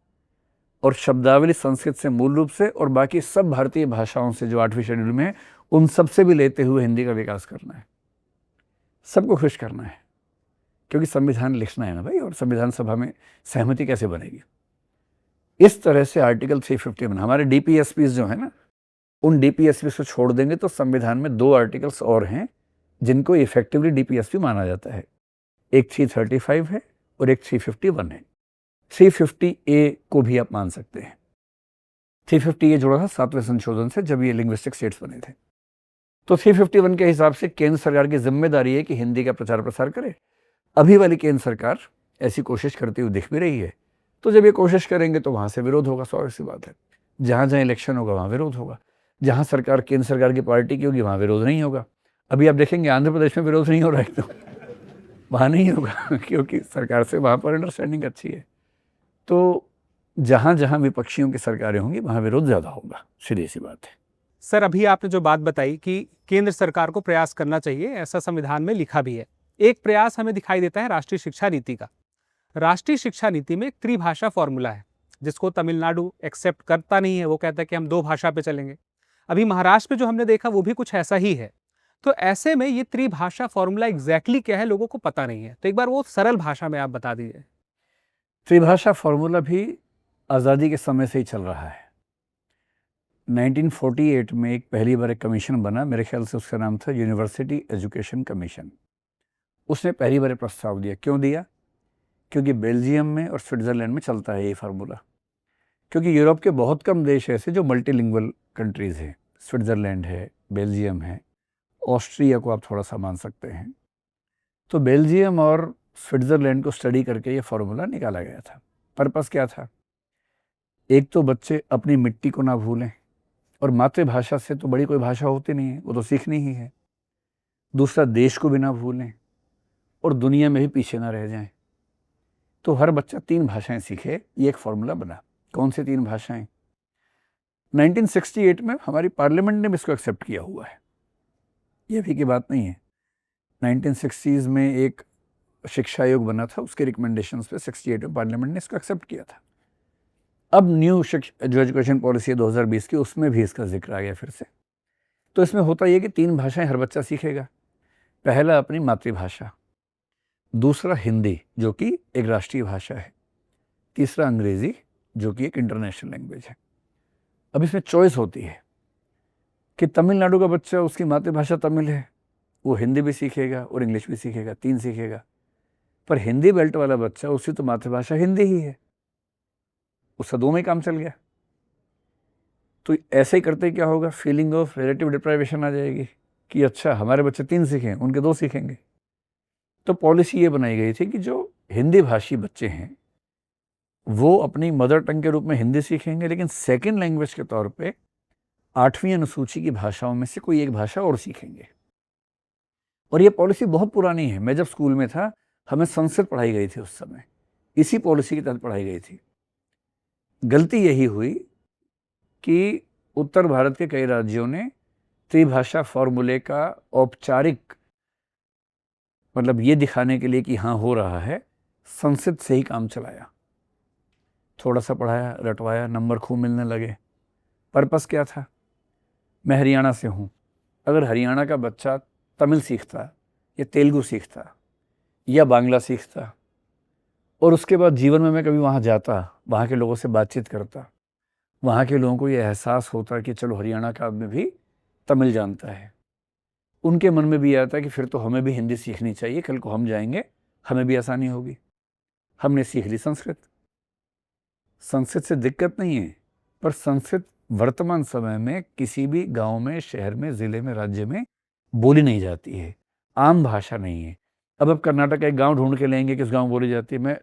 और शब्दावली संस्कृत से मूल रूप से, और बाकी सब भारतीय भाषाओं से जो 8वीं शेड्यूल में है उन सब से भी लेते हुए हिंदी का विकास करना है, सबको खुश करना है। क्योंकि संविधान लिखना है ना भाई, और संविधान सभा में सहमति कैसे बनेगी। इस तरह से आर्टिकल 351, हमारे डीपीएसपी जो है ना, उन डीपीएसपी को छोड़ देंगे तो संविधान में 2 आर्टिकल्स और हैं जिनको इफेक्टिवली डीपीएसपी माना जाता है। एक 335 है और एक 351 है। 350A को भी आप मान सकते हैं। 350A जोड़ा था 7वें संशोधन से, जब ये लिंग्विस्टिक स्टेट्स बने थे। तो 351 के हिसाब से केंद्र सरकार की जिम्मेदारी है कि हिंदी का प्रचार प्रसार करे। अभी वाली केंद्र सरकार ऐसी कोशिश करती हुई दिख भी रही है। तो जब ये कोशिश करेंगे तो वहाँ से विरोध होगा, स्वाभाविक सी बात है। जहाँ जहाँ इलेक्शन होगा वहाँ विरोध होगा, जहाँ सरकार केंद्र सरकार की पार्टी की होगी वहाँ विरोध नहीं होगा। अभी आप देखेंगे आंध्र प्रदेश में विरोध नहीं हो रहा है, तो वहाँ नहीं होगा क्योंकि सरकार से वहाँ पर अंडरस्टैंडिंग अच्छी है। तो जहाँ जहाँ विपक्षियों की सरकारें होंगी वहाँ विरोध ज़्यादा होगा, सीधी सी बात है। सर, अभी आपने जो बात बताई कि केंद्र सरकार को प्रयास करना चाहिए, ऐसा संविधान में लिखा भी है। एक प्रयास हमें दिखाई देता है राष्ट्रीय शिक्षा नीति का। राष्ट्रीय शिक्षा नीति में एक त्रिभाषा फॉर्मूला है, जिसको तमिलनाडु एक्सेप्ट करता नहीं है। वो कहता है कि हम 2 भाषा पे चलेंगे। अभी महाराष्ट्र में जो हमने देखा वो भी कुछ ऐसा ही है। तो ऐसे में ये त्रिभाषा फॉर्मूला एग्जैक्टली क्या है, लोगों को पता नहीं है। तो एक बार वो सरल भाषा में आप बता दीजिए। त्रिभाषा फॉर्मूला भी आज़ादी के समय से ही चल रहा है। 1948 में एक पहली बार एक कमीशन बना, मेरे ख्याल से उसका नाम था यूनिवर्सिटी एजुकेशन कमीशन। उसने पहली बार प्रस्ताव दिया। क्यों दिया? क्योंकि बेल्जियम में और स्विट्ज़रलैंड में चलता है ये फार्मूला। क्योंकि यूरोप के बहुत कम देश ऐसे जो मल्टीलिंगुअल कंट्रीज़ हैं। स्विट्ज़रलैंड है, बेल्जियम है, ऑस्ट्रिया को आप थोड़ा सा मान सकते हैं। तो बेल्जियम और स्विट्ज़रलैंड को स्टडी करके ये फार्मूला निकाला गया था। पर्पस क्या था? एक तो बच्चे अपनी मिट्टी को ना भूलें, और मातृभाषा से तो बड़ी कोई भाषा होती नहीं है, वो तो सीखनी ही है। दूसरा, देश को भी ना भूलें और दुनिया में भी पीछे ना रह जाएं। तो हर बच्चा 3 भाषाएं सीखे, ये एक फार्मूला बना। कौन सी 3 भाषाएं? 1968 में हमारी पार्लियामेंट ने भी इसको एक्सेप्ट किया हुआ है, ये भी की बात नहीं है। 1960s में एक शिक्षा आयोग बना था, उसके रिकमेंडेशंस पे 68 में पार्लियामेंट ने इसको एक्सेप्ट किया था। अब न्यू जो एजुकेशन पॉलिसी है 2020 की, उसमें भी इसका जिक्र आ गया फिर से। तो इसमें होता ये कि 3 भाषाएं हर बच्चा सीखेगा। पहला अपनी मातृभाषा, दूसरा हिंदी जो कि एक राष्ट्रीय भाषा है, तीसरा अंग्रेज़ी जो कि एक इंटरनेशनल लैंग्वेज है। अब इसमें चॉइस होती है कि तमिलनाडु का बच्चा, उसकी मातृभाषा तमिल है, वो हिंदी भी सीखेगा और इंग्लिश भी सीखेगा, 3 सीखेगा। पर हिंदी बेल्ट वाला बच्चा, उसकी तो मातृभाषा हिंदी ही है, उसका 2 में ही काम चल गया। तो ऐसे ही करते क्या होगा, फीलिंग ऑफ रिलेटिव डिप्राइवेशन आ जाएगी कि अच्छा हमारे बच्चे 3 सीखें, उनके 2 सीखेंगे। तो पॉलिसी ये बनाई गई थी कि जो हिंदी भाषी बच्चे हैं वो अपनी मदर टंग के रूप में हिंदी सीखेंगे, लेकिन सेकेंड लैंग्वेज के तौर पे 8वीं अनुसूची की भाषाओं में से कोई एक भाषा और सीखेंगे। और ये पॉलिसी बहुत पुरानी है। मैं जब स्कूल में था हमें संस्कृत पढ़ाई गई थी, उस समय इसी पॉलिसी के तहत पढ़ाई गई थी। गलती यही हुई कि उत्तर भारत के कई राज्यों ने त्रिभाषा फॉर्मूले का औपचारिक मतलब ये दिखाने के लिए कि हाँ हो रहा है, संस्कृत से ही काम चलाया। थोड़ा सा पढ़ाया, रटवाया, नंबर खूब मिलने लगे। पर्पस क्या था? मैं हरियाणा से हूँ, अगर हरियाणा का बच्चा तमिल सीखता या तेलुगु सीखता या बांग्ला सीखता और उसके बाद जीवन में मैं कभी वहाँ जाता, वहाँ के लोगों से बातचीत करता, वहाँ के लोगों को ये एहसास होता कि चलो हरियाणा का आदमी भी तमिल जानता है, उनके मन में भी आता कि फिर तो हमें भी हिंदी सीखनी चाहिए, कल को हम जाएंगे हमें भी आसानी होगी। हमने सीख ली संस्कृत। संस्कृत से दिक्कत नहीं है, पर संस्कृत वर्तमान समय में किसी भी गांव में, शहर में, ज़िले में, राज्य में बोली नहीं जाती है, आम भाषा नहीं है। अब कर्नाटक का एक गांव ढूंढ के लेंगे किस गांव बोली जाती है। मैं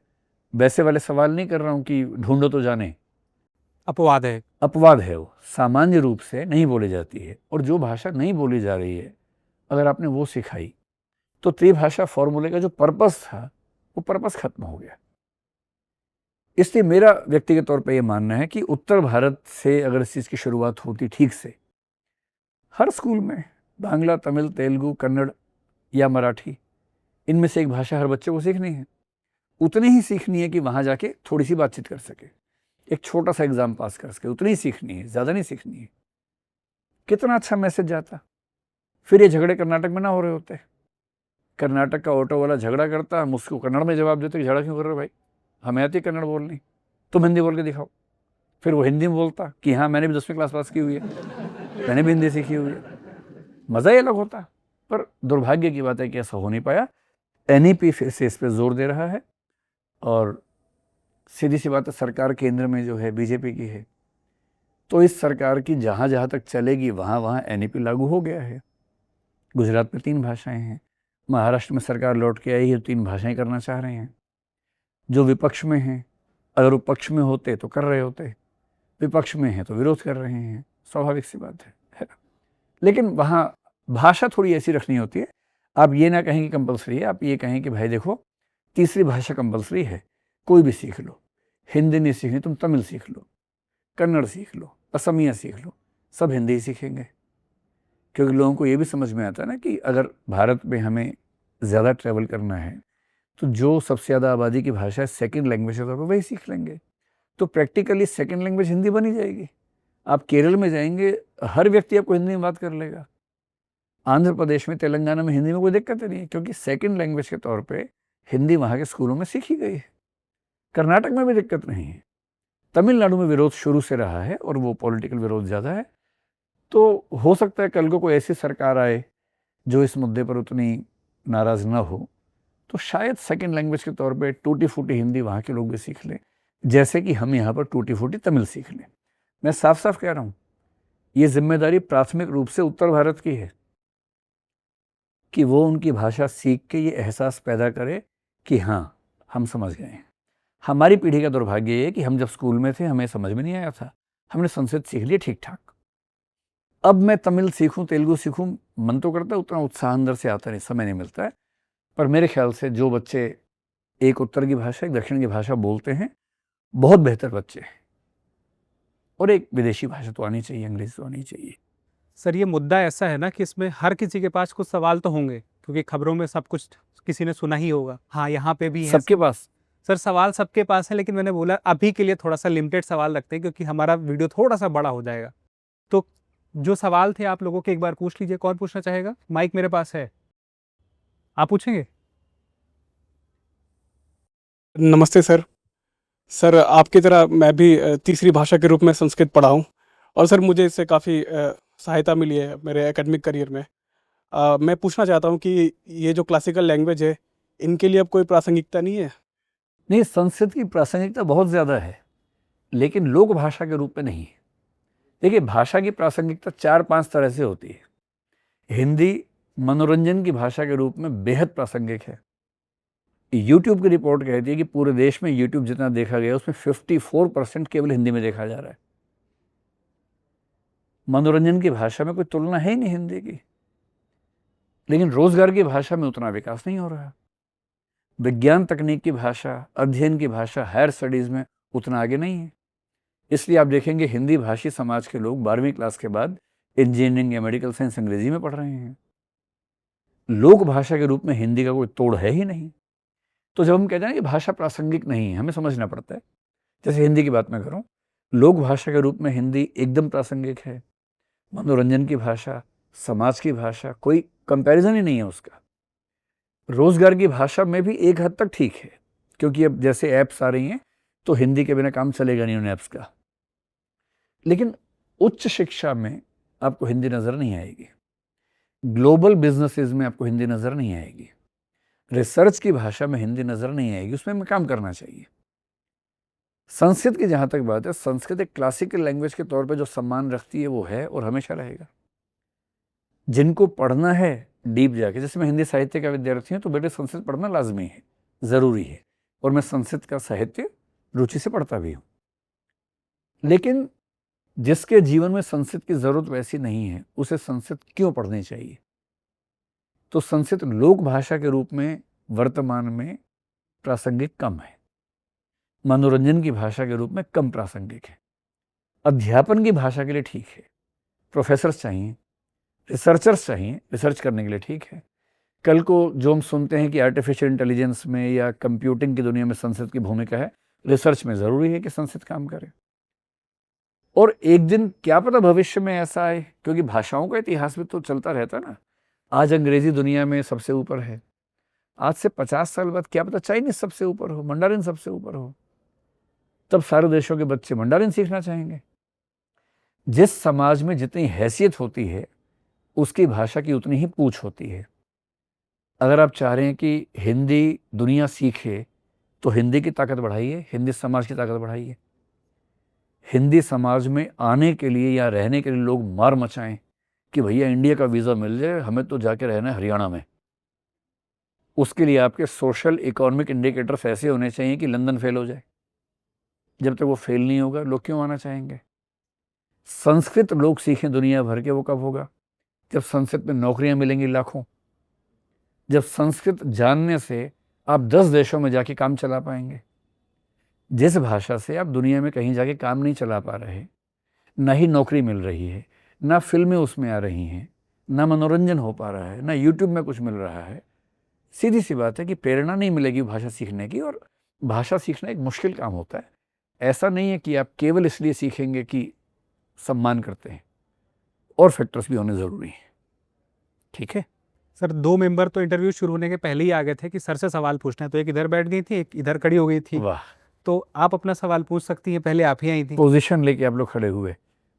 वैसे वाले सवाल नहीं कर रहा हूं कि ढूंढो तो जाने, अपवाद है, अपवाद है, वो सामान्य रूप से नहीं बोली जाती है। और जो भाषा नहीं बोली जा रही है अगर आपने वो सिखाई तो त्रिभाषा फॉर्मूले का जो पर्पस था वो पर्पस खत्म हो गया। इसलिए मेरा व्यक्तिगत तौर पे ये मानना है कि उत्तर भारत से अगर इस चीज़ की शुरुआत होती ठीक से, हर स्कूल में बांग्ला, तमिल, तेलुगु, कन्नड़ या मराठी, इनमें से एक भाषा हर बच्चे को सीखनी है। उतनी ही सीखनी है कि वहाँ जाके थोड़ी सी बातचीत कर सके, एक छोटा सा एग्ज़ाम पास कर सके, उतनी ही सीखनी है, ज़्यादा नहीं सीखनी है। कितना अच्छा मैसेज जाता। फिर ये झगड़े कर्नाटक में ना हो रहे होते। कर्नाटक का ऑटो वाला झगड़ा करता, हम उसको कन्नड़ में जवाब देते कि झगड़ा क्यों कर रहे हो भाई, हमें आती है कन्नड़ बोलनी, तुम हिंदी बोल के दिखाओ। फिर वो हिंदी में बोलता कि हाँ मैंने भी 10वीं क्लास पास की हुई है, मैंने भी हिंदी सीखी हुई है। मज़ा ही अलग होता। पर दुर्भाग्य की बात है कि ऐसा हो नहीं पाया। NEP फिर से इस पर जोर दे रहा है और सीधी सी बात है, सरकार केंद्र में जो है BJP की है, तो इस सरकार की जहाँ जहाँ तक चलेगी वहाँ वहाँ NEP लागू हो गया है। गुजरात में 3 भाषाएं हैं, महाराष्ट्र में सरकार लौट के आई है, 3 भाषाएं करना चाह रहे हैं। जो विपक्ष में हैं, अगर वो पक्ष में होते तो कर रहे होते, विपक्ष में हैं तो विरोध कर रहे हैं, स्वाभाविक सी बात है। लेकिन वहाँ भाषा थोड़ी ऐसी रखनी होती है, आप ये ना कहें कि कंपलसरी है, आप ये कहें कि भाई देखो तीसरी भाषा कंपलसरी है, कोई भी सीख लो, हिंदी नहीं सीखनी तुम तमिल सीख लो, कन्नड़ सीख लो, असमिया सीख लो, सब हिंदी ही सीखेंगे। क्योंकि लोगों को ये भी समझ में आता है ना कि अगर भारत में हमें ज़्यादा ट्रैवल करना है तो जो सबसे ज़्यादा आबादी की भाषा है सेकेंड लैंग्वेज के तौर पर वही सीख लेंगे। तो प्रैक्टिकली सेकेंड लैंग्वेज हिंदी बनी जाएगी। आप केरल में जाएंगे, हर व्यक्ति आपको हिंदी में बात कर लेगा। आंध्र प्रदेश में, तेलंगाना में हिंदी में कोई दिक्कत नहीं है, क्योंकि सेकेंड लैंग्वेज के तौर पे हिंदी वहाँ के स्कूलों में सीखी गई है। कर्नाटक में भी दिक्कत नहीं है। तमिलनाडु में विरोध शुरू से रहा है और वो पॉलिटिकल विरोध ज़्यादा है। तो हो सकता है कल को कोई ऐसी सरकार आए जो इस मुद्दे पर उतनी नाराज़ ना हो, तो शायद सेकेंड लैंग्वेज के तौर पे टूटी फूटी हिंदी वहाँ के लोग भी सीख लें, जैसे कि हम यहाँ पर टूटी फूटी तमिल सीख लें। मैं साफ साफ कह रहा हूँ, ये जिम्मेदारी प्राथमिक रूप से उत्तर भारत की है कि वो उनकी भाषा सीख के ये एहसास पैदा करे कि हाँ हम समझ गए हैं। हमारी पीढ़ी का दुर्भाग्य ये है कि हम जब स्कूल में थे हमें समझ में नहीं आया था, हमने संस्कृत सीख लिया ठीक ठाक। अब मैं तमिल सीखूं, तेलुगु सीखूं, मन तो करता है, उतना उत्साह अंदर से आता नहीं, समय नहीं मिलता है। पर मेरे ख्याल से जो बच्चे एक उत्तर की भाषा, एक दक्षिण की भाषा बोलते हैं, बहुत बेहतर बच्चे हैं। और एक विदेशी भाषा तो आनी चाहिए, अंग्रेजी तो आनी चाहिए। सर ये मुद्दा ऐसा है ना कि इसमें हर किसी के पास कुछ सवाल तो होंगे, क्योंकि खबरों में सब कुछ किसी ने सुना ही होगा। हाँ, यहाँ पे भी है सबके पास। सर सवाल सबके पास है, लेकिन मैंने बोला अभी के लिए थोड़ा सा लिमिटेड सवाल रखते हैं, क्योंकि हमारा वीडियो थोड़ा सा बड़ा हो जाएगा। तो जो सवाल थे आप लोगों के एक बार पूछ लीजिए। कौन पूछना चाहेगा? माइक मेरे पास है, आप पूछेंगे। नमस्ते सर। सर आपकी तरह मैं भी तीसरी भाषा के रूप में संस्कृत पढ़ा हूँ और सर मुझे इससे काफ़ी सहायता मिली है मेरे एकेडमिक करियर में। मैं पूछना चाहता हूँ कि ये जो क्लासिकल लैंग्वेज है इनके लिए अब कोई प्रासंगिकता नहीं है? नहीं, संस्कृत की प्रासंगिकता बहुत ज़्यादा है, लेकिन लोक भाषा के रूप में नहीं है। देखिए, भाषा की प्रासंगिकता 4-5 तरह से होती है। हिंदी मनोरंजन की भाषा के रूप में बेहद प्रासंगिक है। यूट्यूब की रिपोर्ट कहती है कि पूरे देश में यूट्यूब जितना देखा गया उसमें 54% केवल हिंदी में देखा जा रहा है। मनोरंजन की भाषा में कोई तुलना है ही नहीं हिंदी की। लेकिन रोजगार की भाषा में उतना विकास नहीं हो रहा। विज्ञान तकनीक की भाषा, अध्ययन की भाषा, हायर स्टडीज में उतना आगे नहीं है। इसलिए आप देखेंगे हिंदी भाषी समाज के लोग 12वीं क्लास के बाद इंजीनियरिंग या मेडिकल साइंस अंग्रेजी में पढ़ रहे हैं। लोक भाषा के रूप में हिंदी का कोई तोड़ है ही नहीं। तो जब हम कहते हैं कि भाषा प्रासंगिक नहीं है, हमें समझना पड़ता है। जैसे हिंदी की बात मैं करूं, लोक भाषा के रूप में हिंदी एकदम प्रासंगिक है। मनोरंजन की भाषा, समाज की भाषा, कोई कंपैरिजन ही नहीं है उसका। रोजगार की भाषा में भी एक हद तक ठीक है, क्योंकि अब जैसे ऐप्स आ रही हैं तो हिंदी के बिना काम चलेगा नहीं उन ऐप्स का। लेकिन उच्च शिक्षा में आपको हिंदी नजर नहीं आएगी, ग्लोबल बिजनेसेस में आपको हिंदी नजर नहीं आएगी, रिसर्च की भाषा में हिंदी नजर नहीं आएगी। उसमें हमें काम करना चाहिए। संस्कृत की जहां तक बात है, संस्कृत एक क्लासिकल लैंग्वेज के तौर पे जो सम्मान रखती है वो है और हमेशा रहेगा। जिनको पढ़ना है डीप जाके, जैसे मैं हिंदी साहित्य का विद्यार्थी हूं तो बेटे संस्कृत पढ़ना लाजमी है, ज़रूरी है, और मैं संस्कृत का साहित्य रुचि से पढ़ता भी हूं। लेकिन जिसके जीवन में संस्कृत की ज़रूरत वैसी नहीं है, उसे संस्कृत क्यों पढ़नी चाहिए? तो संस्कृत लोक भाषा के रूप में वर्तमान में प्रासंगिक कम है, मनोरंजन की भाषा के रूप में कम प्रासंगिक है, अध्यापन की भाषा के लिए ठीक है, प्रोफेसर्स चाहिए, रिसर्चर्स चाहिए, रिसर्च करने के लिए ठीक है। कल को जो हम सुनते हैं कि आर्टिफिशियल इंटेलिजेंस में या कंप्यूटिंग की दुनिया में संस्कृत की भूमिका है, रिसर्च में ज़रूरी है कि संस्कृत काम करे। और एक दिन क्या पता भविष्य में ऐसा आए, क्योंकि भाषाओं का इतिहास भी तो चलता रहता ना। आज अंग्रेजी दुनिया में सबसे ऊपर है, आज से 50 साल बाद क्या पता चाइनीज सबसे ऊपर हो, मंडारिन सबसे ऊपर हो। तब सारे देशों के बच्चे मंडारिन सीखना चाहेंगे। जिस समाज में जितनी हैसियत होती है उसकी भाषा की उतनी ही पूछ होती है। अगर आप चाह रहे हैं कि हिंदी दुनिया सीखे तो हिंदी की ताकत बढ़ाइए, हिंदी समाज की ताकत बढ़ाइए। हिंदी समाज में आने के लिए या रहने के लिए लोग मार मचाएं कि भैया इंडिया का वीज़ा मिल जाए, हमें तो जाके रहना है हरियाणा में। उसके लिए आपके सोशल इकोनॉमिक इंडिकेटर्स ऐसे होने चाहिए कि लंदन फेल हो जाए। जब तक वो फेल नहीं होगा, लोग क्यों आना चाहेंगे? संस्कृत लोग सीखें दुनिया भर के, वो कब होगा? जब संस्कृत में नौकरियां मिलेंगी लाखों, जब संस्कृत जानने से आप 10 देशों में जाके काम चला पाएंगे। जिस भाषा से आप दुनिया में कहीं जाके काम नहीं चला पा रहे, ना ही नौकरी मिल रही है, ना फिल्में उसमें आ रही हैं, ना मनोरंजन हो पा रहा है, ना यूट्यूब में कुछ मिल रहा है, सीधी सी बात है कि प्रेरणा नहीं मिलेगी भाषा सीखने की। और भाषा सीखना एक मुश्किल काम होता है। ऐसा नहीं है कि आप केवल इसलिए सीखेंगे कि सम्मान करते हैं, और फैक्टर्स भी होने ज़रूरी हैं। ठीक है सर, 2 मेंबर तो इंटरव्यू शुरू होने के पहले ही आ गए थे कि सर से सवाल पूछना है, तो एक इधर बैठ गई थी, एक इधर खड़ी हो गई थी। वाह, तो आप अपना सवाल पूछ सकती हैं, पहले आप ही आई थी। पोजीशन लेके आप लोग खड़े हुए,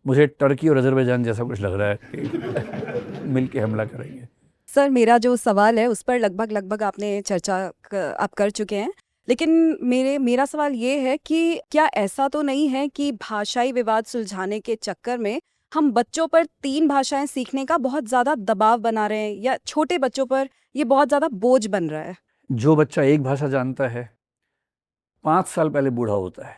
मुझे टर्की और अजरबैजान जैसा कुछ लग रहा है कि मिलके हमला करेंगे। सर, मेरा जो सवाल है उस पर लगभग आपने चर्चा आप कर चुके हैं, लेकिन मेरा सवाल ये है कि क्या ऐसा तो नहीं है कि भाषाई विवाद सुलझाने के चक्कर में हम बच्चों पर 3 भाषाएं सीखने का बहुत ज़्यादा दबाव बना रहे हैं, या छोटे बच्चों पर ये बहुत ज़्यादा बोझ बन रहा है? जो बच्चा एक भाषा जानता है 5 साल पहले बूढ़ा होता है।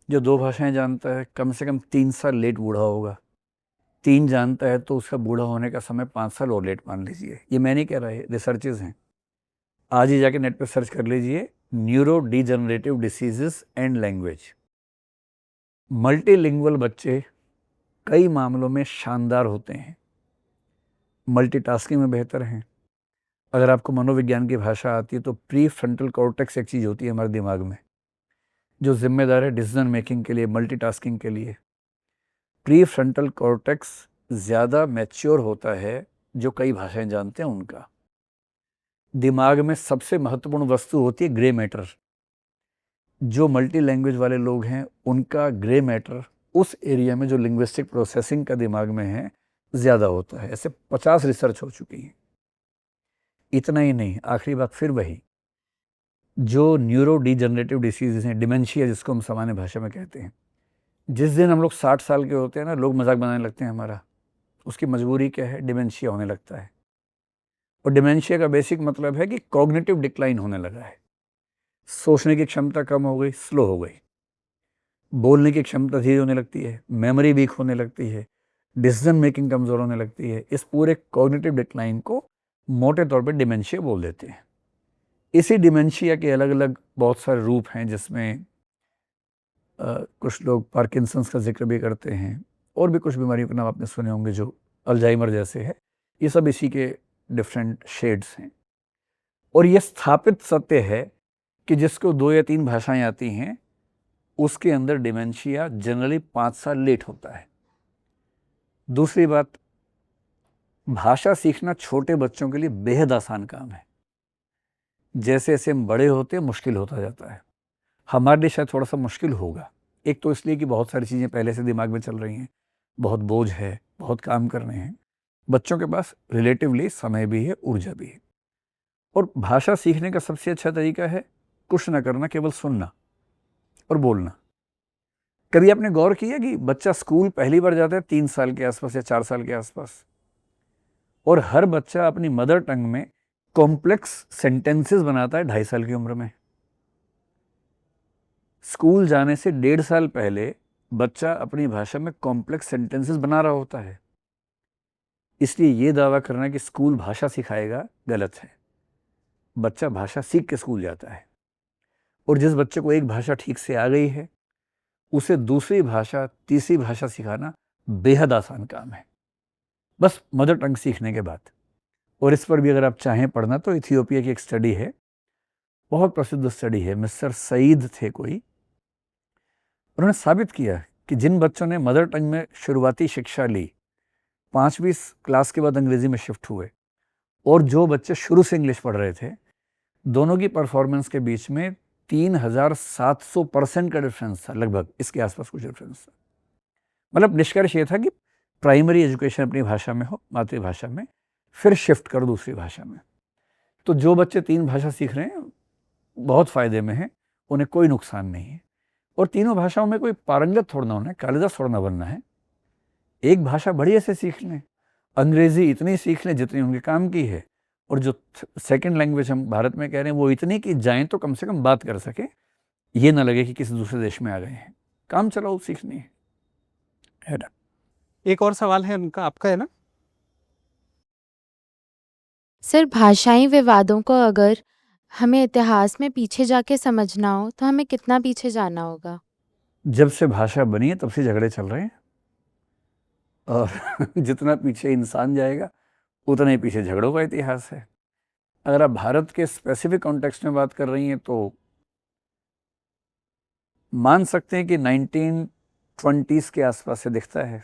जो 2 भाषाएं जानता है कम से कम 3 साल लेट बूढ़ा होगा। 3 जानता है तो उसका बूढ़ा होने का समय 5 साल और लेट मान लीजिए। ये मैं नहीं कह रहा है, रिसर्चेज हैं। आज ही जाके नेट पर सर्च कर लीजिए, neuro degenerative diseases and language. Multilingual बच्चे कई मामलों में शानदार होते हैं, मल्टीटास्किंग में बेहतर हैं। अगर आपको मनोविज्ञान की भाषा आती है तो प्री फ्रंटल कॉर्टेक्स एक चीज़ होती है हमारे दिमाग में, जो जिम्मेदार है डिसीजन मेकिंग के लिए, मल्टीटास्किंग के लिए। प्री फ्रंटल कॉर्टेक्स ज़्यादा मैच्योर होता है जो कई भाषाएं जानते हैं उनका। दिमाग में सबसे महत्वपूर्ण वस्तु होती है ग्रे मैटर। जो मल्टी लैंग्वेज वाले लोग हैं उनका ग्रे मैटर उस एरिया में जो लिंग्विस्टिक प्रोसेसिंग का दिमाग में है ज़्यादा होता है। ऐसे 50 रिसर्च हो चुकी हैं। इतना ही नहीं, आखिरी बात फिर वही, जो न्यूरो डिजनरेटिव डिसीज़ हैं, डिमेंशिया जिसको हम सामान्य भाषा में कहते हैं, जिस दिन हम लोग 60 साल के होते हैं ना, लोग मजाक बनाने लगते हैं हमारा। उसकी मजबूरी क्या है? डिमेंशिया होने लगता है। और डिमेंशिया का बेसिक मतलब है कि कॉग्निटिव डिक्लाइन होने लगा है। सोचने की क्षमता कम हो गई, स्लो हो गई, बोलने की क्षमता धीरे होने लगती है, मेमोरी वीक होने लगती है, डिसीजन मेकिंग कमज़ोर होने लगती है। इस पूरे कॉग्निटिव डिक्लाइन को मोटे तौर पे डिमेंशिया बोल देते हैं। इसी डिमेंशिया के अलग अलग बहुत सारे रूप हैं, जिसमें कुछ लोग पार्किंसंस का जिक्र भी करते हैं, और भी कुछ बीमारियों के नाम आपने सुने होंगे जो अल्जाइमर जैसे है। ये सब इसी के डिफरेंट शेड्स हैं। और ये स्थापित सत्य है कि जिसको 2 या 3 भाषाएं आती हैं, उसके अंदर डिमेंशिया जनरली 5 साल लेट होता है। दूसरी बात, भाषा सीखना छोटे बच्चों के लिए बेहद आसान काम है। जैसे जैसे हम बड़े होते हैं मुश्किल होता जाता है। हमारे लिए शायद थोड़ा सा मुश्किल होगा, एक तो इसलिए कि बहुत सारी चीज़ें पहले से दिमाग में चल रही हैं, बहुत बोझ है, बहुत काम करने हैं। बच्चों के पास रिलेटिवली समय भी है, ऊर्जा भी है। और भाषा सीखने का सबसे अच्छा तरीका है कुछ ना करना, केवल सुनना और बोलना। कभी आपने गौर किया कि बच्चा स्कूल पहली बार जाता है 3 साल के आसपास या 4 साल के आसपास, और हर बच्चा अपनी मदर टंग में कॉम्प्लेक्स सेंटेंसेस बनाता है 2.5 साल की उम्र में। स्कूल जाने से 1.5 साल पहले बच्चा अपनी भाषा में कॉम्प्लेक्स सेंटेंसेस बना रहा होता है। इसलिए ये दावा करना कि स्कूल भाषा सिखाएगा गलत है। बच्चा भाषा सीख के स्कूल जाता है, और जिस बच्चे को एक भाषा ठीक से आ गई है, उसे दूसरी भाषा, तीसरी भाषा सिखाना बेहद आसान काम है, बस मदर टंग सीखने के बाद। और इस पर भी अगर आप चाहें पढ़ना तो इथियोपिया की एक स्टडी है, बहुत प्रसिद्ध स्टडी है, मिस्टर सईद थे कोई। उन्होंने साबित किया कि जिन बच्चों ने मदर टंग में शुरुआती शिक्षा ली, 5वीं क्लास के बाद अंग्रेजी में शिफ्ट हुए, और जो बच्चे शुरू से इंग्लिश पढ़ रहे थे, दोनों की परफॉर्मेंस के बीच में 3700% का डिफरेंस था, लगभग इसके आसपास कुछ डिफरेंस था। मतलब निष्कर्ष ये था कि प्राइमरी एजुकेशन अपनी भाषा में हो, मातृभाषा में, फिर शिफ्ट करो दूसरी भाषा में। तो जो बच्चे 3 भाषा सीख रहे हैं बहुत फ़ायदे में हैं, उन्हें कोई नुकसान नहीं है। और तीनों भाषाओं में कोई पारंगत थोड़ा ना होना है, कालिदास थोड़ा ना बनना है। एक भाषा बढ़िया से सीख लें, अंग्रेज़ी इतनी सीख लें जितनी उनके काम की है, और जो सेकंड लैंग्वेज हम भारत में कह रहे हैं वो इतनी कि जाएं तो कम से कम बात कर सकें, ये ना लगे कि किसी दूसरे देश में आ गए हैं। काम चलाओ, सीखनी है ना। एक और सवाल है उनका, आपका है ना? सर, भाषाई विवादों को अगर हमें इतिहास में पीछे जाके समझना हो तो हमें कितना पीछे जाना होगा? जब से भाषा बनी है तब से झगड़े चल रहे हैं, और जितना पीछे इंसान जाएगा उतना ही पीछे झगड़ों का इतिहास है। अगर आप भारत के स्पेसिफिक कॉन्टेक्स्ट में बात कर रही हैं तो मान सकते हैं कि 1920s के आसपास से दिखता है।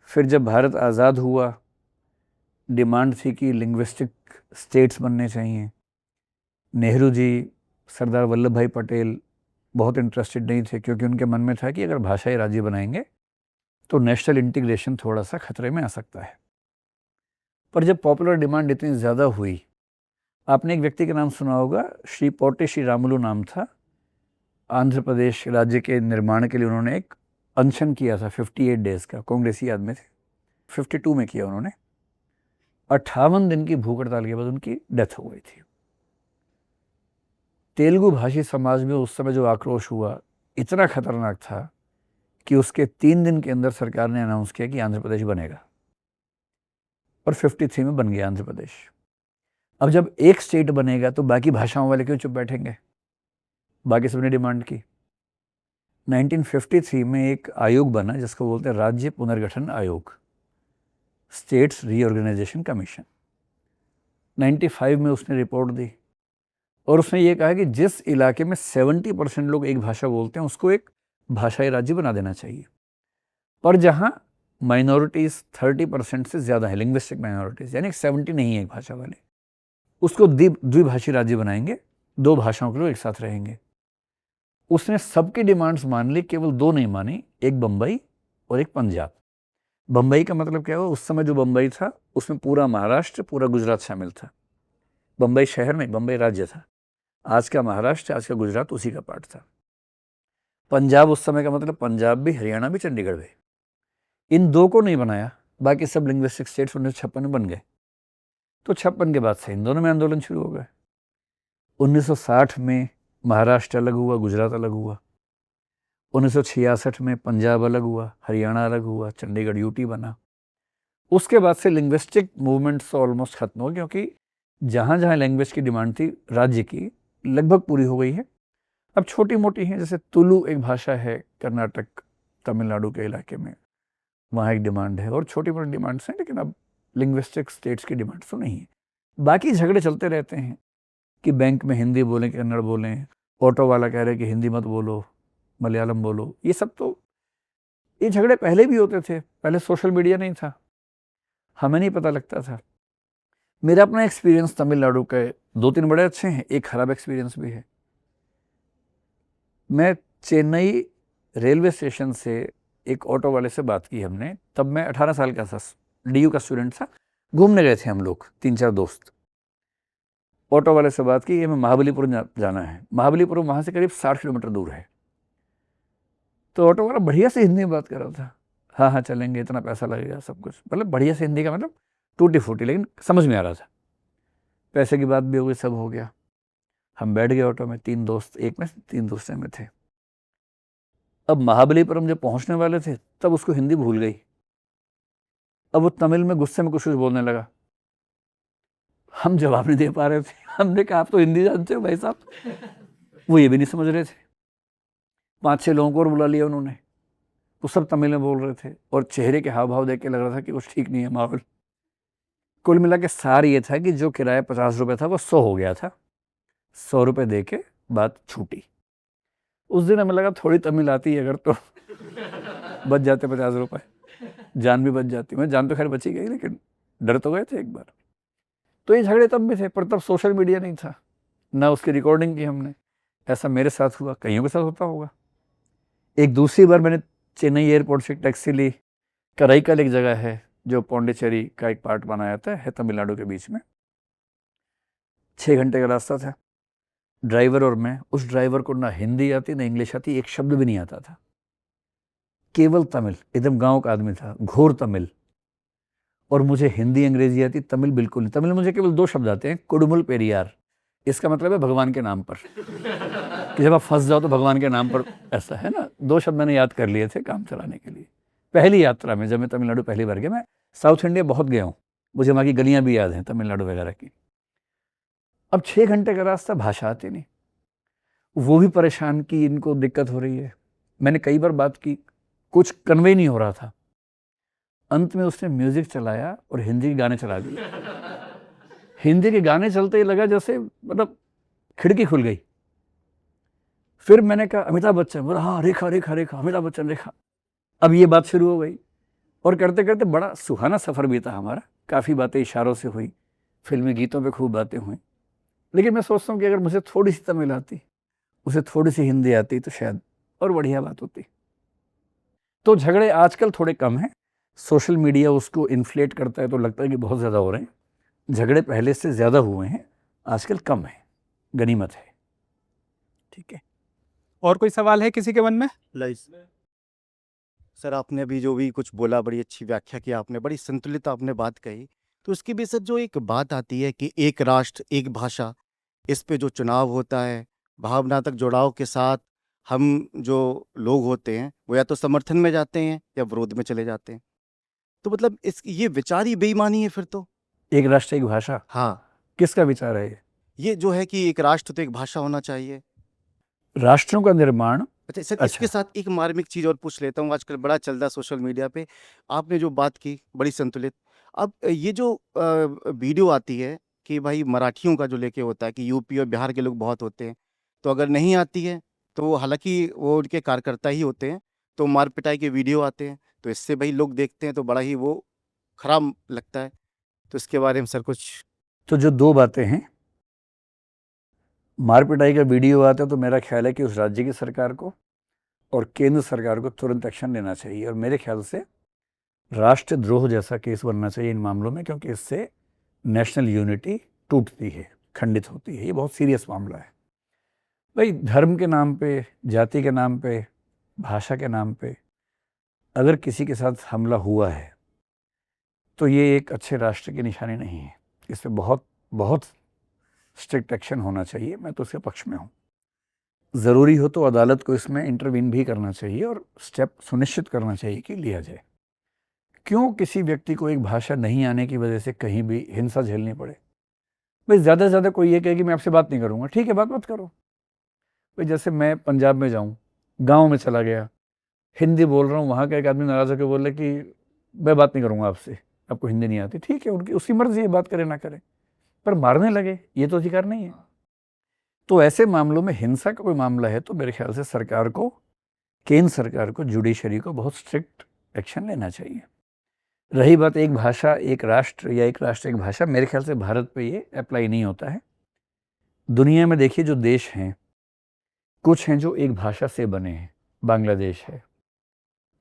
फिर जब भारत आज़ाद हुआ, डिमांड थी कि लिंग्विस्टिक स्टेट्स बनने चाहिए। नेहरू जी, सरदार वल्लभ भाई पटेल बहुत इंटरेस्टेड नहीं थे, क्योंकि उनके मन में था कि अगर भाषाई राज्य बनाएंगे तो नेशनल इंटीग्रेशन थोड़ा सा खतरे में आ सकता है। पर जब पॉपुलर डिमांड इतनी ज़्यादा हुई, आपने एक व्यक्ति का नाम सुना होगा, श्री पोटे श्री रामुलु नाम था। आंध्र प्रदेश राज्य के निर्माण के लिए उन्होंने एक अनशन किया था 58 डेज़ का, कांग्रेसी आदमी थे। 52 में किया उन्होंने। 58 दिन की भूख हड़ताल के बाद उनकी डेथ हो गई थी। तेलुगु भाषी समाज में उस समय जो आक्रोश हुआ इतना खतरनाक था कि उसके 3 दिन के अंदर सरकार ने अनाउंस किया कि आंध्र प्रदेश बनेगा, और 53 में बन गया आंध्र प्रदेश। अब जब एक स्टेट बनेगा तो बाकी भाषाओं वाले क्यों चुप बैठेंगे? बाकी सबने डिमांड की। 1953 में एक आयोग बना जिसको बोलते हैं राज्य पुनर्गठन आयोग, स्टेट्स रीऑर्गेनाइजेशन कमीशन। 95 में उसने रिपोर्ट दी, और उसने ये कहा कि जिस इलाके में 70% लोग एक भाषा बोलते हैं उसको एक भाषाई राज्य बना देना चाहिए, पर जहाँ माइनॉरिटीज़ 30% से ज़्यादा है, लिंग्विस्टिक माइनॉरिटीज़, यानी 70 नहीं है एक भाषा वाले, उसको द्विभाषी राज्य बनाएंगे, 2 भाषाओं के लोग एक साथ रहेंगे। उसने सबकी डिमांड्स मान ली, केवल 2 नहीं मानी, एक बम्बई और एक पंजाब। बम्बई का मतलब क्या हुआ, उस समय जो बम्बई था उसमें पूरा महाराष्ट्र, पूरा गुजरात शामिल था। बम्बई शहर नहीं, बम्बई राज्य था। आज का महाराष्ट्र, आज का गुजरात उसी का पार्ट था। पंजाब उस समय का मतलब पंजाब भी, हरियाणा भी, चंडीगढ़ भी। इन दो को नहीं बनाया, बाकी सब लिंग्विस्टिक स्टेट्स 1956 में बन गए। तो 56 के बाद से इन दोनों में आंदोलन शुरू हो गए। 1960 में महाराष्ट्र अलग हुआ, गुजरात अलग हुआ। 1966 में पंजाब अलग हुआ, हरियाणा अलग हुआ, चंडीगढ़ यूटी बना। उसके बाद से लिंग्विस्टिक मूवमेंट्स ऑलमोस्ट खत्म हो, क्योंकि जहाँ जहाँ लैंग्वेज की डिमांड थी राज्य की, लगभग पूरी हो गई है। अब छोटी मोटी हैं, जैसे तुलु एक भाषा है कर्नाटक तमिलनाडु के इलाके में, वहाँ एक डिमांड है, और छोटी मोटी डिमांड्स हैं, लेकिन अब लिंग्विस्टिक स्टेट्स की डिमांड्स तो नहीं है। बाकी झगड़े चलते रहते हैं कि बैंक में हिंदी बोलें कि कन्नड़ बोलें, ऑटो वाला कह रहे कि हिंदी मत बोलो, मलयालम बोलो। ये सब तो, ये झगड़े पहले भी होते थे, पहले सोशल मीडिया नहीं था, हमें नहीं पता लगता था। मेरा अपना एक्सपीरियंस तमिलनाडु के 2-3 बड़े अच्छे हैं, एक खराब एक्सपीरियंस भी है। मैं चेन्नई रेलवे स्टेशन से एक ऑटो वाले से बात की हमने, तब मैं 18 साल का था, डीयू का स्टूडेंट था। घूमने गए थे हम लोग 3-4 दोस्त। ऑटो वाले से बात की, ये मैं महाबलीपुरम जाना है। महाबलीपुरम वहाँ से करीब 60 किलोमीटर दूर है। तो ऑटो वाला बढ़िया से हिंदी में बात कर रहा था, हाँ हाँ चलेंगे, इतना पैसा लगेगा, सब कुछ, मतलब बढ़िया से हिंदी का मतलब टूटी फूटी, लेकिन समझ में आ रहा था। पैसे की बात भी हो गई, सब हो गया। हम बैठ गए ऑटो में, 3 दोस्त, एक में 3 दूसरे में थे। अब महाबलीपुरम जब पहुंचने वाले थे तब उसको हिंदी भूल गई। अब वो तमिल में गुस्से में कुछ बोलने लगा, हम जवाब नहीं दे पा रहे थे। हमने कहा आप तो हिंदी जानते हो भाई साहब। वो ये भी नहीं समझ रहे थे। 5-6 लोगों को और बुला लिया उन्होंने, वो सब तमिल में बोल रहे थे, और चेहरे के हाव भाव देख के लग रहा था कि कुछ ठीक नहीं है माहौल। कुल मिला के सार ये था कि जो किराया 50 रुपये था वो 100 हो गया था। 100 रुपये दे के बात छूटी। उस दिन हमें लगा थोड़ी तमिल आती है अगर तो बच जाते 50 रुपये, जान भी बच जाती। मैं जान तो खैर बची गई, लेकिन डर तो गए थे एक बार। तो ये झगड़े तब भी थे, पर तब सोशल मीडिया नहीं था, ना उसकी रिकॉर्डिंग की हमने। ऐसा मेरे साथ हुआ, कईयों के साथ होता होगा। एक दूसरी बार मैंने चेन्नई एयरपोर्ट से टैक्सी ली, कराईकल एक जगह है जो पौंडीचेरी का एक पार्ट बनाया था, है तमिलनाडु के बीच में। 6 घंटे का रास्ता था। ड्राइवर और मैं, उस ड्राइवर को ना हिंदी आती ना इंग्लिश आती, एक शब्द भी नहीं आता था, केवल तमिल। एकदम गांव का आदमी था, घोर तमिल। और मुझे हिंदी अंग्रेजी आती, तमिल बिल्कुल नहीं। तमिल मुझे केवल 2 शब्द आते हैं, कुडुमुल पेरियार, इसका मतलब है भगवान के नाम पर, कि जब आप फंस जाओ तो भगवान के नाम पर, ऐसा है ना। 2 शब्द मैंने याद कर लिए थे काम चलाने के लिए। पहली यात्रा में जब मैं तमिलनाडु पहली बार गया, मैं साउथ इंडिया बहुत गया हूँ, मुझे वहाँ की गलियाँ भी याद हैं तमिलनाडु वगैरह की। अब 6 घंटे का रास्ता, भाषा आती नहीं। वो भी परेशान कि इनको दिक्कत हो रही है। मैंने कई बार बात की, कुछ कन्वे नहीं हो रहा था। अंत में उसने म्यूजिक चलाया और हिंदी के गाने चला दिए। हिंदी के गाने चलते ही लगा जैसे मतलब खिड़की खुल गई। फिर मैंने कहा अमिताभ बच्चन, बोला हाँ रेखा रेखा रेखा, अमिताभ बच्चन रेखा। अब ये बात शुरू हो गई, और करते करते बड़ा सुहाना सफ़र बीता हमारा। काफ़ी बातें इशारों से हुई, फिल्मी गीतों पे खूब बातें हुई। लेकिन मैं सोचता हूँ कि अगर मुझे थोड़ी सी तमिल आती, उसे थोड़ी सी हिंदी आती, तो शायद और बढ़िया बात होती। तो झगड़े आजकल थोड़े कम हैं, सोशल मीडिया उसको इन्फ्लेट करता है तो लगता है कि बहुत ज़्यादा हो रहे हैं। झगड़े पहले से ज़्यादा हुए हैं, आजकल कम है, गनीमत है। ठीक है, और कोई सवाल है किसी के मन में? लाइस सर, आपने अभी जो भी कुछ बोला, बड़ी अच्छी व्याख्या की आपने, बड़ी संतुलित आपने बात कही। तो उसकी भी सर जो एक बात आती है कि एक राष्ट्र एक भाषा, इस पे जो चुनाव होता है, भावनात्मक जुड़ाव के साथ हम जो लोग होते हैं वो या तो समर्थन में जाते हैं या विरोध में चले जाते हैं। तो मतलब इस ये विचार ही बेईमानी है फिर तो। एक राष्ट्र एक भाषा, हाँ, किसका विचार है ये जो है कि एक राष्ट्र तो एक भाषा होना चाहिए। राष्ट्रों का निर्माण? अच्छा सर, अच्छा। इसके साथ एक मार्मिक चीज और पूछ लेता हूँ, आजकल बड़ा चल रहा है सोशल मीडिया पे, आपने जो बात की बड़ी संतुलित। अब ये जो वीडियो आती है कि भाई मराठियों का जो लेके होता है कि यूपी और बिहार के लोग बहुत होते हैं, तो अगर नहीं आती है तो हालांकि वो उनके कार्यकर्ता ही होते हैं, तो मार पिटाई के वीडियो आते हैं, तो इससे भाई लोग देखते हैं तो बड़ा ही वो खराब लगता है। तो इसके बारे में सर कुछ। तो जो 2 बातें हैं, मार पिटाई का वीडियो आता है तो मेरा ख्याल है कि उस राज्य की सरकार को और केंद्र सरकार को तुरंत एक्शन लेना चाहिए। और मेरे ख्याल से राष्ट्रद्रोह जैसा केस बनना चाहिए इन मामलों में, क्योंकि इससे नेशनल यूनिटी टूटती है, खंडित होती है। ये बहुत सीरियस मामला है भाई। धर्म के नाम पे, जाति के नाम पे, भाषा के नाम पे अगर किसी के साथ हमला हुआ है तो ये एक अच्छे राष्ट्र की निशानी नहीं है। इस पे बहुत बहुत स्ट्रिक्ट एक्शन होना चाहिए। मैं तो उसके पक्ष में हूँ। ज़रूरी हो तो अदालत को इसमें इंटरवीन भी करना चाहिए और स्टेप सुनिश्चित करना चाहिए कि लिया जाए। क्यों किसी व्यक्ति को एक भाषा नहीं आने की वजह से कहीं भी हिंसा झेलनी पड़े? भाई ज़्यादा से ज़्यादा कोई ये कहे कि मैं आपसे बात नहीं करूँगा, ठीक है, बात मत करो। भाई जैसे मैं पंजाब में जाऊँ, गाँव में चला गया, हिंदी बोल रहा हूँ, वहाँ का एक आदमी नाराज़ होकर बोल रहा कि मैं बात नहीं करूँगा आपसे, आपको हिंदी नहीं आती। ठीक है, उनकी उसकी मर्जी है, बात करे ना करे, पर मारने लगे ये तो अधिकार नहीं है। तो ऐसे मामलों में हिंसा का कोई मामला है तो मेरे ख्याल से सरकार को, केंद्र सरकार को, जुडिशरी को बहुत स्ट्रिक्ट एक्शन लेना चाहिए। रही बात एक भाषा एक राष्ट्र या एक राष्ट्र एक भाषा, मेरे ख्याल से भारत पे ये अप्लाई नहीं होता है। दुनिया में देखिए जो देश हैं, कुछ हैं जो एक भाषा से बने हैं। बांग्लादेश है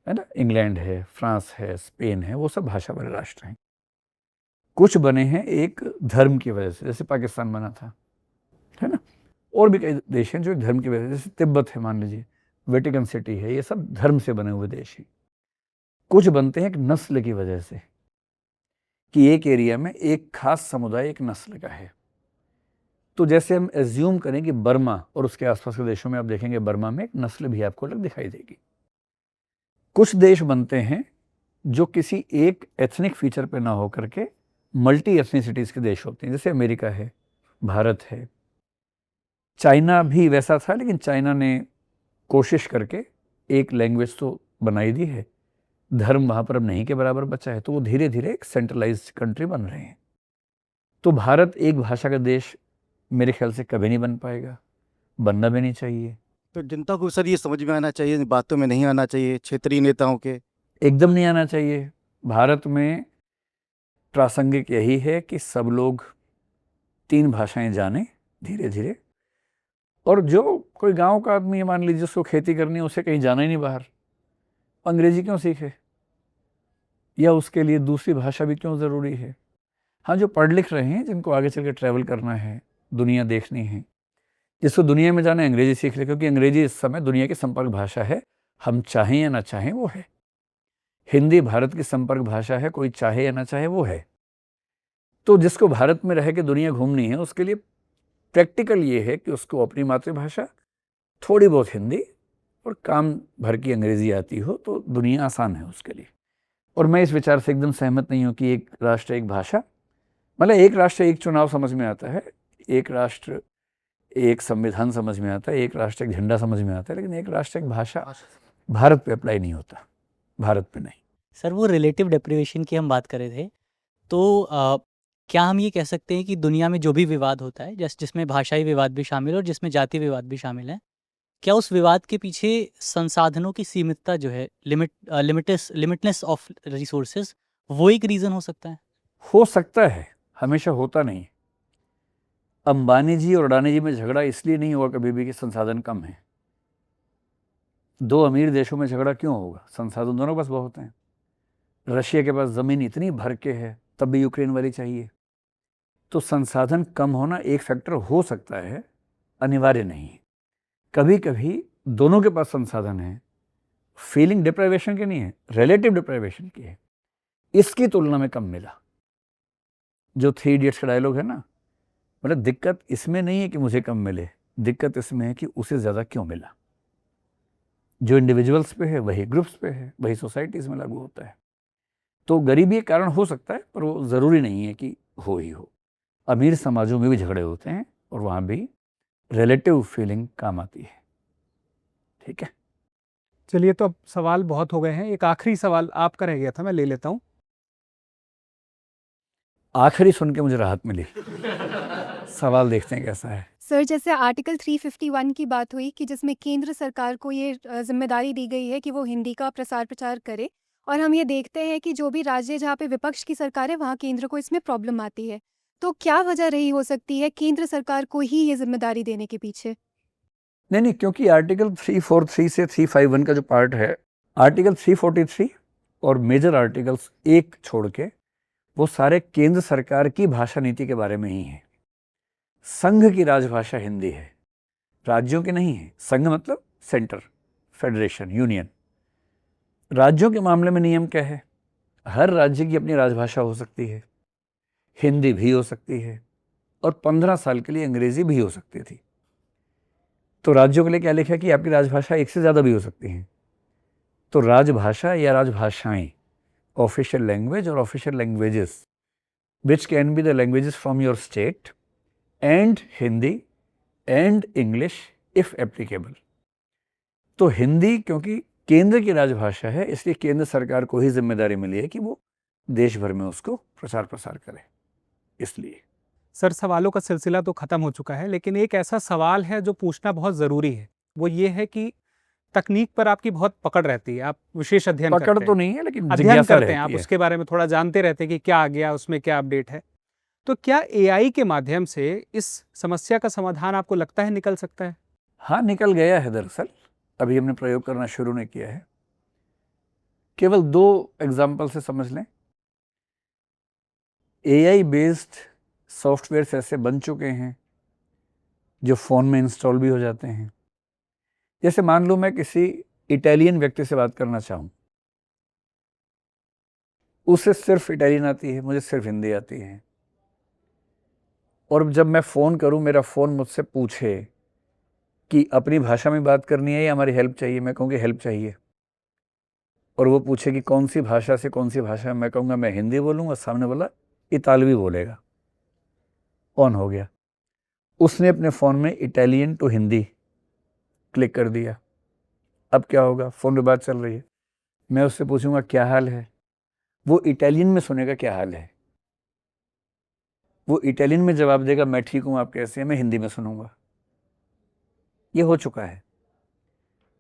ना, इंग्लैंड है, फ्रांस है, स्पेन है, वो सब भाषा वाले राष्ट्र हैं। कुछ बने हैं एक धर्म की वजह से, जैसे पाकिस्तान बना था, है ना। और भी कई देश हैं जो एक धर्म की वजह से, जैसे तिब्बत है, मान लीजिए, वेटिकन सिटी है, ये सब धर्म से बने हुए देश हैं। कुछ बनते हैं एक नस्ल की वजह से, कि एक एरिया में एक खास समुदाय एक नस्ल का है। तो जैसे हम एज्यूम करें कि बर्मा और उसके आसपास के देशों में आप देखेंगे, बर्मा में एक नस्ल भी आपको अलग दिखाई देगी। कुछ देश बनते हैं जो किसी एक एथनिक फीचर पे ना हो करके मल्टी एथनिसिटीज़ के देश होते हैं, जैसे अमेरिका है, भारत है। चाइना भी वैसा था, लेकिन चाइना ने कोशिश करके एक लैंग्वेज तो बनाई दी है, धर्म वहाँ पर अब नहीं के बराबर बचा है, तो वो धीरे धीरे एक सेंट्रलाइज्ड कंट्री बन रहे हैं। तो भारत एक भाषा का देश मेरे ख्याल से कभी नहीं बन पाएगा, बनना भी नहीं चाहिए। तो जनता को सर ये समझ में आना चाहिए, बातों में नहीं आना चाहिए, क्षेत्रीय नेताओं के एकदम नहीं आना चाहिए। भारत में प्रासंगिक यही है कि सब लोग 3 भाषाएं जाने धीरे धीरे। और जो कोई गांव का आदमी है, मान लीजिए, उसको खेती करनी है, उसे कहीं जाना ही नहीं बाहर, अंग्रेजी क्यों सीखे, या उसके लिए दूसरी भाषा भी क्यों ज़रूरी है? हाँ, जो पढ़ लिख रहे हैं, जिनको आगे चल के ट्रैवल करना है, दुनिया देखनी है, जिसको दुनिया में जाना है, अंग्रेजी सीख ले, क्योंकि अंग्रेजी इस समय दुनिया की संपर्क भाषा है। हम चाहें या ना चाहें वो है। हिंदी भारत की संपर्क भाषा है, कोई चाहे या ना चाहे वो है। तो जिसको भारत में रह के दुनिया घूमनी है, उसके लिए प्रैक्टिकल ये है कि उसको अपनी मातृभाषा, थोड़ी बहुत हिंदी और काम भर की अंग्रेजी आती हो, तो दुनिया आसान है उसके लिए। और मैं इस विचार से एकदम सहमत नहीं हूँ कि एक राष्ट्र एक भाषा, मतलब एक राष्ट्र एक चुनाव समझ में आता है, एक राष्ट्र एक संविधान समझ में आता है, एक राष्ट्र एक झंडा समझ में आता है, लेकिन एक राष्ट्र एक भाषा भारत पे अप्लाई नहीं होता, भारत पे नहीं। सर, वो रिलेटिव डेप्रिवेशन की हम बात कर रहे थे, तो क्या हम ये कह सकते हैं कि दुनिया में जो भी विवाद होता है, जिसमें भाषाई विवाद भी शामिल है और जिसमें जाति विवाद भी शामिल है, क्या उस विवाद के पीछे संसाधनों की सीमितता जो है, लिमिटनेस ऑफ रिसोर्सेज, वो एक रीज़न हो सकता है? हो सकता है, हमेशा होता नहीं। अंबानी जी और अडानी जी में झगड़ा इसलिए नहीं हुआ कभी भी कि संसाधन कम है। 2 अमीर देशों में झगड़ा क्यों होगा? संसाधन दोनों के पास बहुत हैं। रशिया के पास ज़मीन इतनी भर के है, तब भी यूक्रेन वाली चाहिए। तो संसाधन कम होना एक फैक्टर हो सकता है, अनिवार्य नहीं है। कभी कभी दोनों के पास संसाधन है, फीलिंग डिप्राइवेशन की नहीं है, रिलेटिव डिप्राइवेशन की है, इसकी तुलना में कम मिला। जो 3 इडियट्स का डायलॉग है ना, मतलब दिक्कत इसमें नहीं है कि मुझे कम मिले, दिक्कत इसमें है कि उसे ज़्यादा क्यों मिला। जो इंडिविजुअल्स पे है वही ग्रुप्स पे है, वही सोसाइटीज़ में लागू होता है। तो गरीबी एक कारण हो सकता है, पर वो ज़रूरी नहीं है कि हो ही हो। अमीर समाजों में भी झगड़े होते हैं और वहाँ भी रिलेटिव फीलिंग काम आती है। ठीक है, चलिए, तो अब सवाल बहुत हो गए हैं। एक आखिरी सवाल आपका रह गया था, मैं ले लेता हूँ। आखिरी सुन के मुझे राहत मिली। सवाल देखते हैं कैसा है। सर, जैसे आर्टिकल 351 की बात हुई कि जिसमें केंद्र सरकार को ये जिम्मेदारी दी गई है कि वो हिंदी का प्रसार प्रचार करे, और हम ये देखते हैं कि जो भी राज्य जहाँ पे विपक्ष की सरकार है, वहाँ केंद्र को इसमें प्रॉब्लम आती है। तो क्या वजह रही हो सकती है केंद्र सरकार को ही ये जिम्मेदारी देने के पीछे? नहीं, क्योंकि आर्टिकल 343 से 351 का जो पार्ट है, आर्टिकल 343 और मेजर आर्टिकल्स एक छोड़ के वो सारे केंद्र सरकार की भाषा नीति के बारे में ही हैं। संघ की राजभाषा हिंदी है, राज्यों की नहीं है। संघ मतलब सेंटर, फेडरेशन, यूनियन। राज्यों के मामले में नियम क्या है? हर राज्य की अपनी राजभाषा हो सकती है, हिंदी भी हो सकती है और 15 साल के लिए अंग्रेजी भी हो सकती थी। तो राज्यों के लिए क्या लिखा है कि आपकी राजभाषा एक से ज़्यादा भी हो सकती हैं। तो राजभाषा या राजभाषाएं, ऑफिशियल लैंग्वेज और official languages which can be the languages from your state and Hindi and English if applicable. तो हिंदी क्योंकि केंद्र की राजभाषा है, इसलिए केंद्र सरकार को ही जिम्मेदारी मिली है कि वो देश भर में उसको प्रचार प्रसार करे। इसलिए सर, सवालों का सिलसिला तो खत्म हो चुका है, लेकिन एक ऐसा सवाल है जो पूछना बहुत ज़रूरी है। वो ये है कि तकनीक पर आपकी बहुत पकड़ रहती है, आप विशेष अध्ययन पकड़ करते तो हैं, नहीं है, लेकिन अध्ययन जिज्ञासा करते हैं, आप रहती है। उसके बारे में थोड़ा जानते रहते हैं कि क्या आ गया, उसमें क्या अपडेट है। तो क्या एआई के माध्यम से इस समस्या का समाधान आपको लगता है निकल सकता है? हाँ, निकल गया है दरअसल, अभी हमने प्रयोग करना शुरू नहीं किया है। केवल 2 एग्जाम्पल से समझ लें। एआई बेस्ड सॉफ्टवेयर्स ऐसे बन चुके हैं जो फ़ोन में इंस्टॉल भी हो जाते हैं। जैसे मान लो मैं किसी इटालियन व्यक्ति से बात करना चाहूँ, उसे सिर्फ इटालियन आती है, मुझे सिर्फ हिंदी आती है, और जब मैं फ़ोन करूँ, मेरा फ़ोन मुझसे पूछे कि अपनी भाषा में बात करनी है या हमारी हेल्प चाहिए, मैं कहूँगी हेल्प चाहिए, और वो पूछे कि कौन सी भाषा से कौन सी भाषा, मैं कहूँगा मैं हिंदी बोलूँगा, सामने वाला इतालवी बोलेगा। ऑन हो गया, उसने अपने फ़ोन में इटालियन टू हिंदी क्लिक कर दिया। अब क्या होगा? फ़ोन पे बात चल रही है, मैं उससे पूछूंगा क्या हाल है, वो इटालियन में सुनेगा क्या हाल है, वो इटालियन में जवाब देगा मैं ठीक हूँ, आप कैसे हैं, मैं हिंदी में सुनूंगा। ये हो चुका है।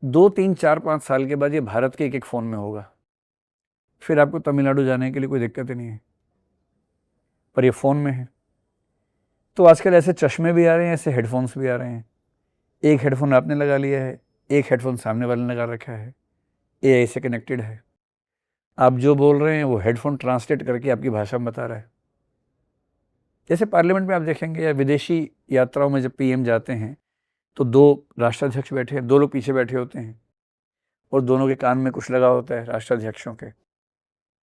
2, 3, 4, 5 साल के बाद ये भारत के एक फ़ोन में होगा। फिर आपको तमिलनाडु जाने के लिए कोई दिक्कत ही नहीं है, पर ये फ़ोन में है। तो आजकल ऐसे चश्मे भी आ रहे हैं, ऐसे हेडफोन्स भी आ रहे हैं। एक हेडफोन आपने लगा लिया है, एक हेडफोन सामने वाले ने लगा रखा है, एआई से कनेक्टेड है। आप जो बोल रहे हैं वो हेडफोन ट्रांसलेट करके आपकी भाषा में बता रहा है। जैसे पार्लियामेंट में आप देखेंगे या विदेशी यात्राओं में जब पीएम जाते हैं तो 2 राष्ट्राध्यक्ष बैठे हैं, 2 लोग पीछे बैठे होते हैं और दोनों के कान में कुछ लगा होता है राष्ट्राध्यक्षों के।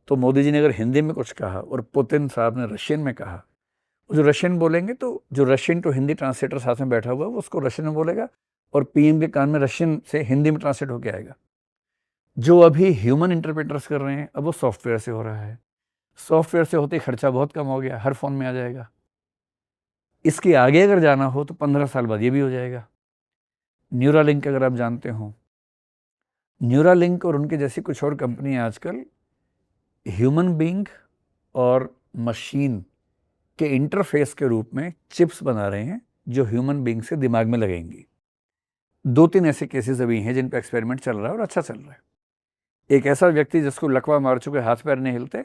तो मोदी जी ने अगर हिंदी में कुछ कहा और पुतिन साहब ने रशियन में कहा, जो रशियन बोलेंगे तो जो रशियन टू हिंदी ट्रांसलेटर साथ में बैठा हुआ है वो उसको रशियन में बोलेगा और पीएम के कान में रशियन से हिंदी में ट्रांसलेट होकर आएगा। जो अभी ह्यूमन इंटरप्रेटर्स कर रहे हैं, अब वो सॉफ्टवेयर से हो रहा है। सॉफ्टवेयर से होते खर्चा बहुत कम हो गया, हर फ़ोन में आ जाएगा। इसके आगे अगर जाना हो तो 15 साल बाद ये भी हो जाएगा। न्यूरालिंक अगर आप जानते हो, न्यूरालिंक और उनके जैसी कुछ और कंपनियां आजकल ह्यूमन बीइंग और मशीन के इंटरफेस के रूप में चिप्स बना रहे हैं जो ह्यूमन बीइंग से दिमाग में लगेंगी। 2-3 ऐसे केसेस अभी हैं जिन पर एक्सपेरिमेंट चल रहा है और अच्छा चल रहा है। एक ऐसा व्यक्ति जिसको लकवा मार चुके, हाथ पैर नहीं हिलते,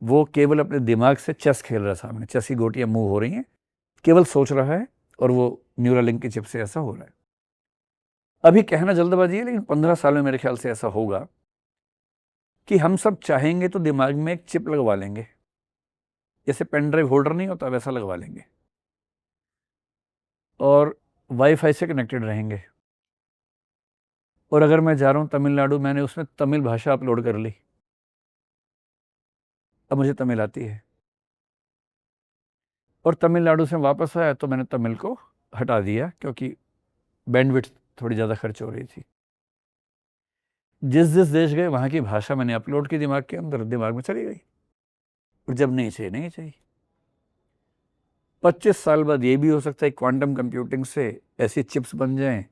वो केवल अपने दिमाग से चेस खेल रहा है, सामने चेस की गोटियां मूव हो रही हैं, केवल सोच रहा है और वो न्यूरालिंक की चिप से ऐसा हो रहा है। अभी कहना जल्दबाजी है, लेकिन 15 साल में मेरे ख्याल से ऐसा होगा कि हम सब चाहेंगे तो दिमाग में एक चिप लगवा लेंगे, जैसे पेन ड्राइव होल्डर नहीं होता वैसा लगवा लेंगे, और वाईफाई से कनेक्टेड रहेंगे। और अगर मैं जा रहा हूँ तमिलनाडु, मैंने उसमें तमिल भाषा अपलोड कर ली, अब मुझे तमिल आती है, और तमिलनाडु से वापस आया तो मैंने तमिल को हटा दिया क्योंकि बैंडविड्थ थोड़ी ज़्यादा खर्च हो रही थी। जिस जिस देश गए वहाँ की भाषा मैंने अपलोड की दिमाग के अंदर, दिमाग में चली गई, और जब नहीं चाहिए नहीं चाहिए। 25 साल बाद ये भी हो सकता है क्वांटम कंप्यूटिंग से ऐसी चिप्स बन जाएं,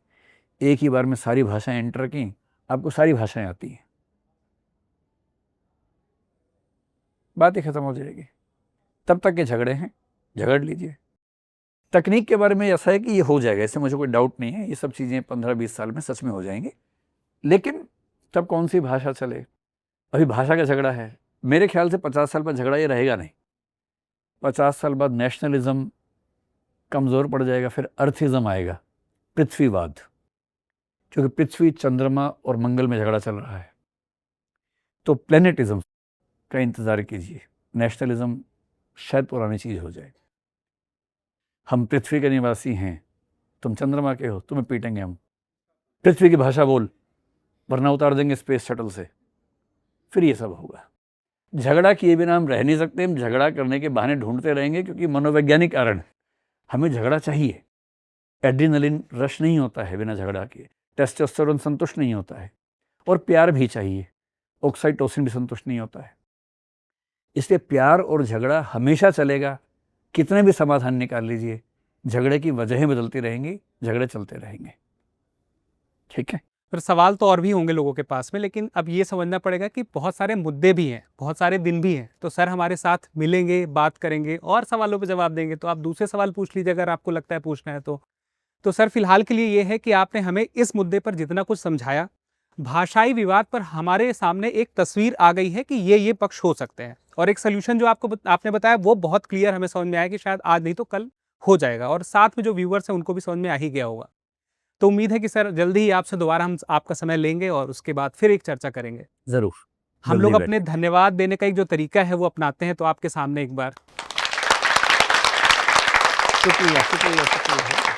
एक ही बार में सारी भाषाएं एंटर की, आपको सारी भाषाएं आती हैं, बात ही खत्म हो जाएगी। तब तक के झगड़े हैं, झगड़ लीजिए। तकनीक के बारे में ऐसा है कि ये हो जाएगा, इससे मुझे कोई डाउट नहीं है, ये सब चीज़ें 15-20 साल में सच में हो जाएंगी। लेकिन तब कौन सी भाषा चले, अभी भाषा का झगड़ा है। मेरे ख्याल से 50 साल बाद झगड़ा ये रहेगा नहीं। 50 साल बाद नेशनलिज्म कमज़ोर पड़ जाएगा, फिर अर्थिज्म आएगा, पृथ्वीवाद, क्योंकि पृथ्वी, चंद्रमा और मंगल में झगड़ा चल रहा है। तो प्लेनेटिज्म का इंतज़ार कीजिए, नेशनलिज्म शायद पुरानी चीज़ हो जाए। हम पृथ्वी के निवासी हैं, तुम चंद्रमा के हो, तुम्हें पीटेंगे हम। पृथ्वी की भाषा बोल, वरना उतार देंगे स्पेस शटल से। फिर ये सब होगा। झगड़ा किए बिना हम रह नहीं सकते, हम झगड़ा करने के बहाने ढूंढते रहेंगे, क्योंकि मनोवैज्ञानिक कारण हमें झगड़ा चाहिए। एड्रीनलिन रश नहीं होता है बिना झगड़ा किए, टेस्टोस्टेरोन संतुष्ट नहीं होता है, और प्यार भी चाहिए, ऑक्सीटोसिन भी संतुष्ट नहीं होता है। इसलिए प्यार और झगड़ा हमेशा चलेगा, कितने भी समाधान निकाल लीजिए, झगड़े की वजहें बदलती रहेंगी, झगड़े चलते रहेंगे। ठीक है। फिर सवाल तो और भी होंगे लोगों के पास में, लेकिन अब ये समझना पड़ेगा कि बहुत सारे मुद्दे भी हैं, बहुत सारे दिन भी हैं। तो सर हमारे साथ मिलेंगे, बात करेंगे और सवालों पे जवाब देंगे। तो आप दूसरे सवाल पूछ लीजिए अगर आपको लगता है पूछना है तो सर फिलहाल के लिए ये है कि आपने हमें इस मुद्दे पर जितना कुछ समझाया, भाषाई विवाद पर हमारे सामने एक तस्वीर आ गई है कि ये पक्ष हो सकते हैं, और एक सोल्यूशन जो आपने बताया वो बहुत क्लियर हमें समझ में आया कि शायद आज नहीं तो कल हो जाएगा, और साथ में जो व्यूअर्स हैं उनको भी समझ में आ ही गया होगा। तो उम्मीद है कि सर जल्दी ही आपसे दोबारा हम आपका समय लेंगे और उसके बाद फिर एक चर्चा करेंगे। ज़रूर। हम लोग जल्दी अपने धन्यवाद देने का एक जो तरीका है वो अपनाते हैं, तो आपके सामने एक बार शुक्रिया शुक्रिया शुक्रिया।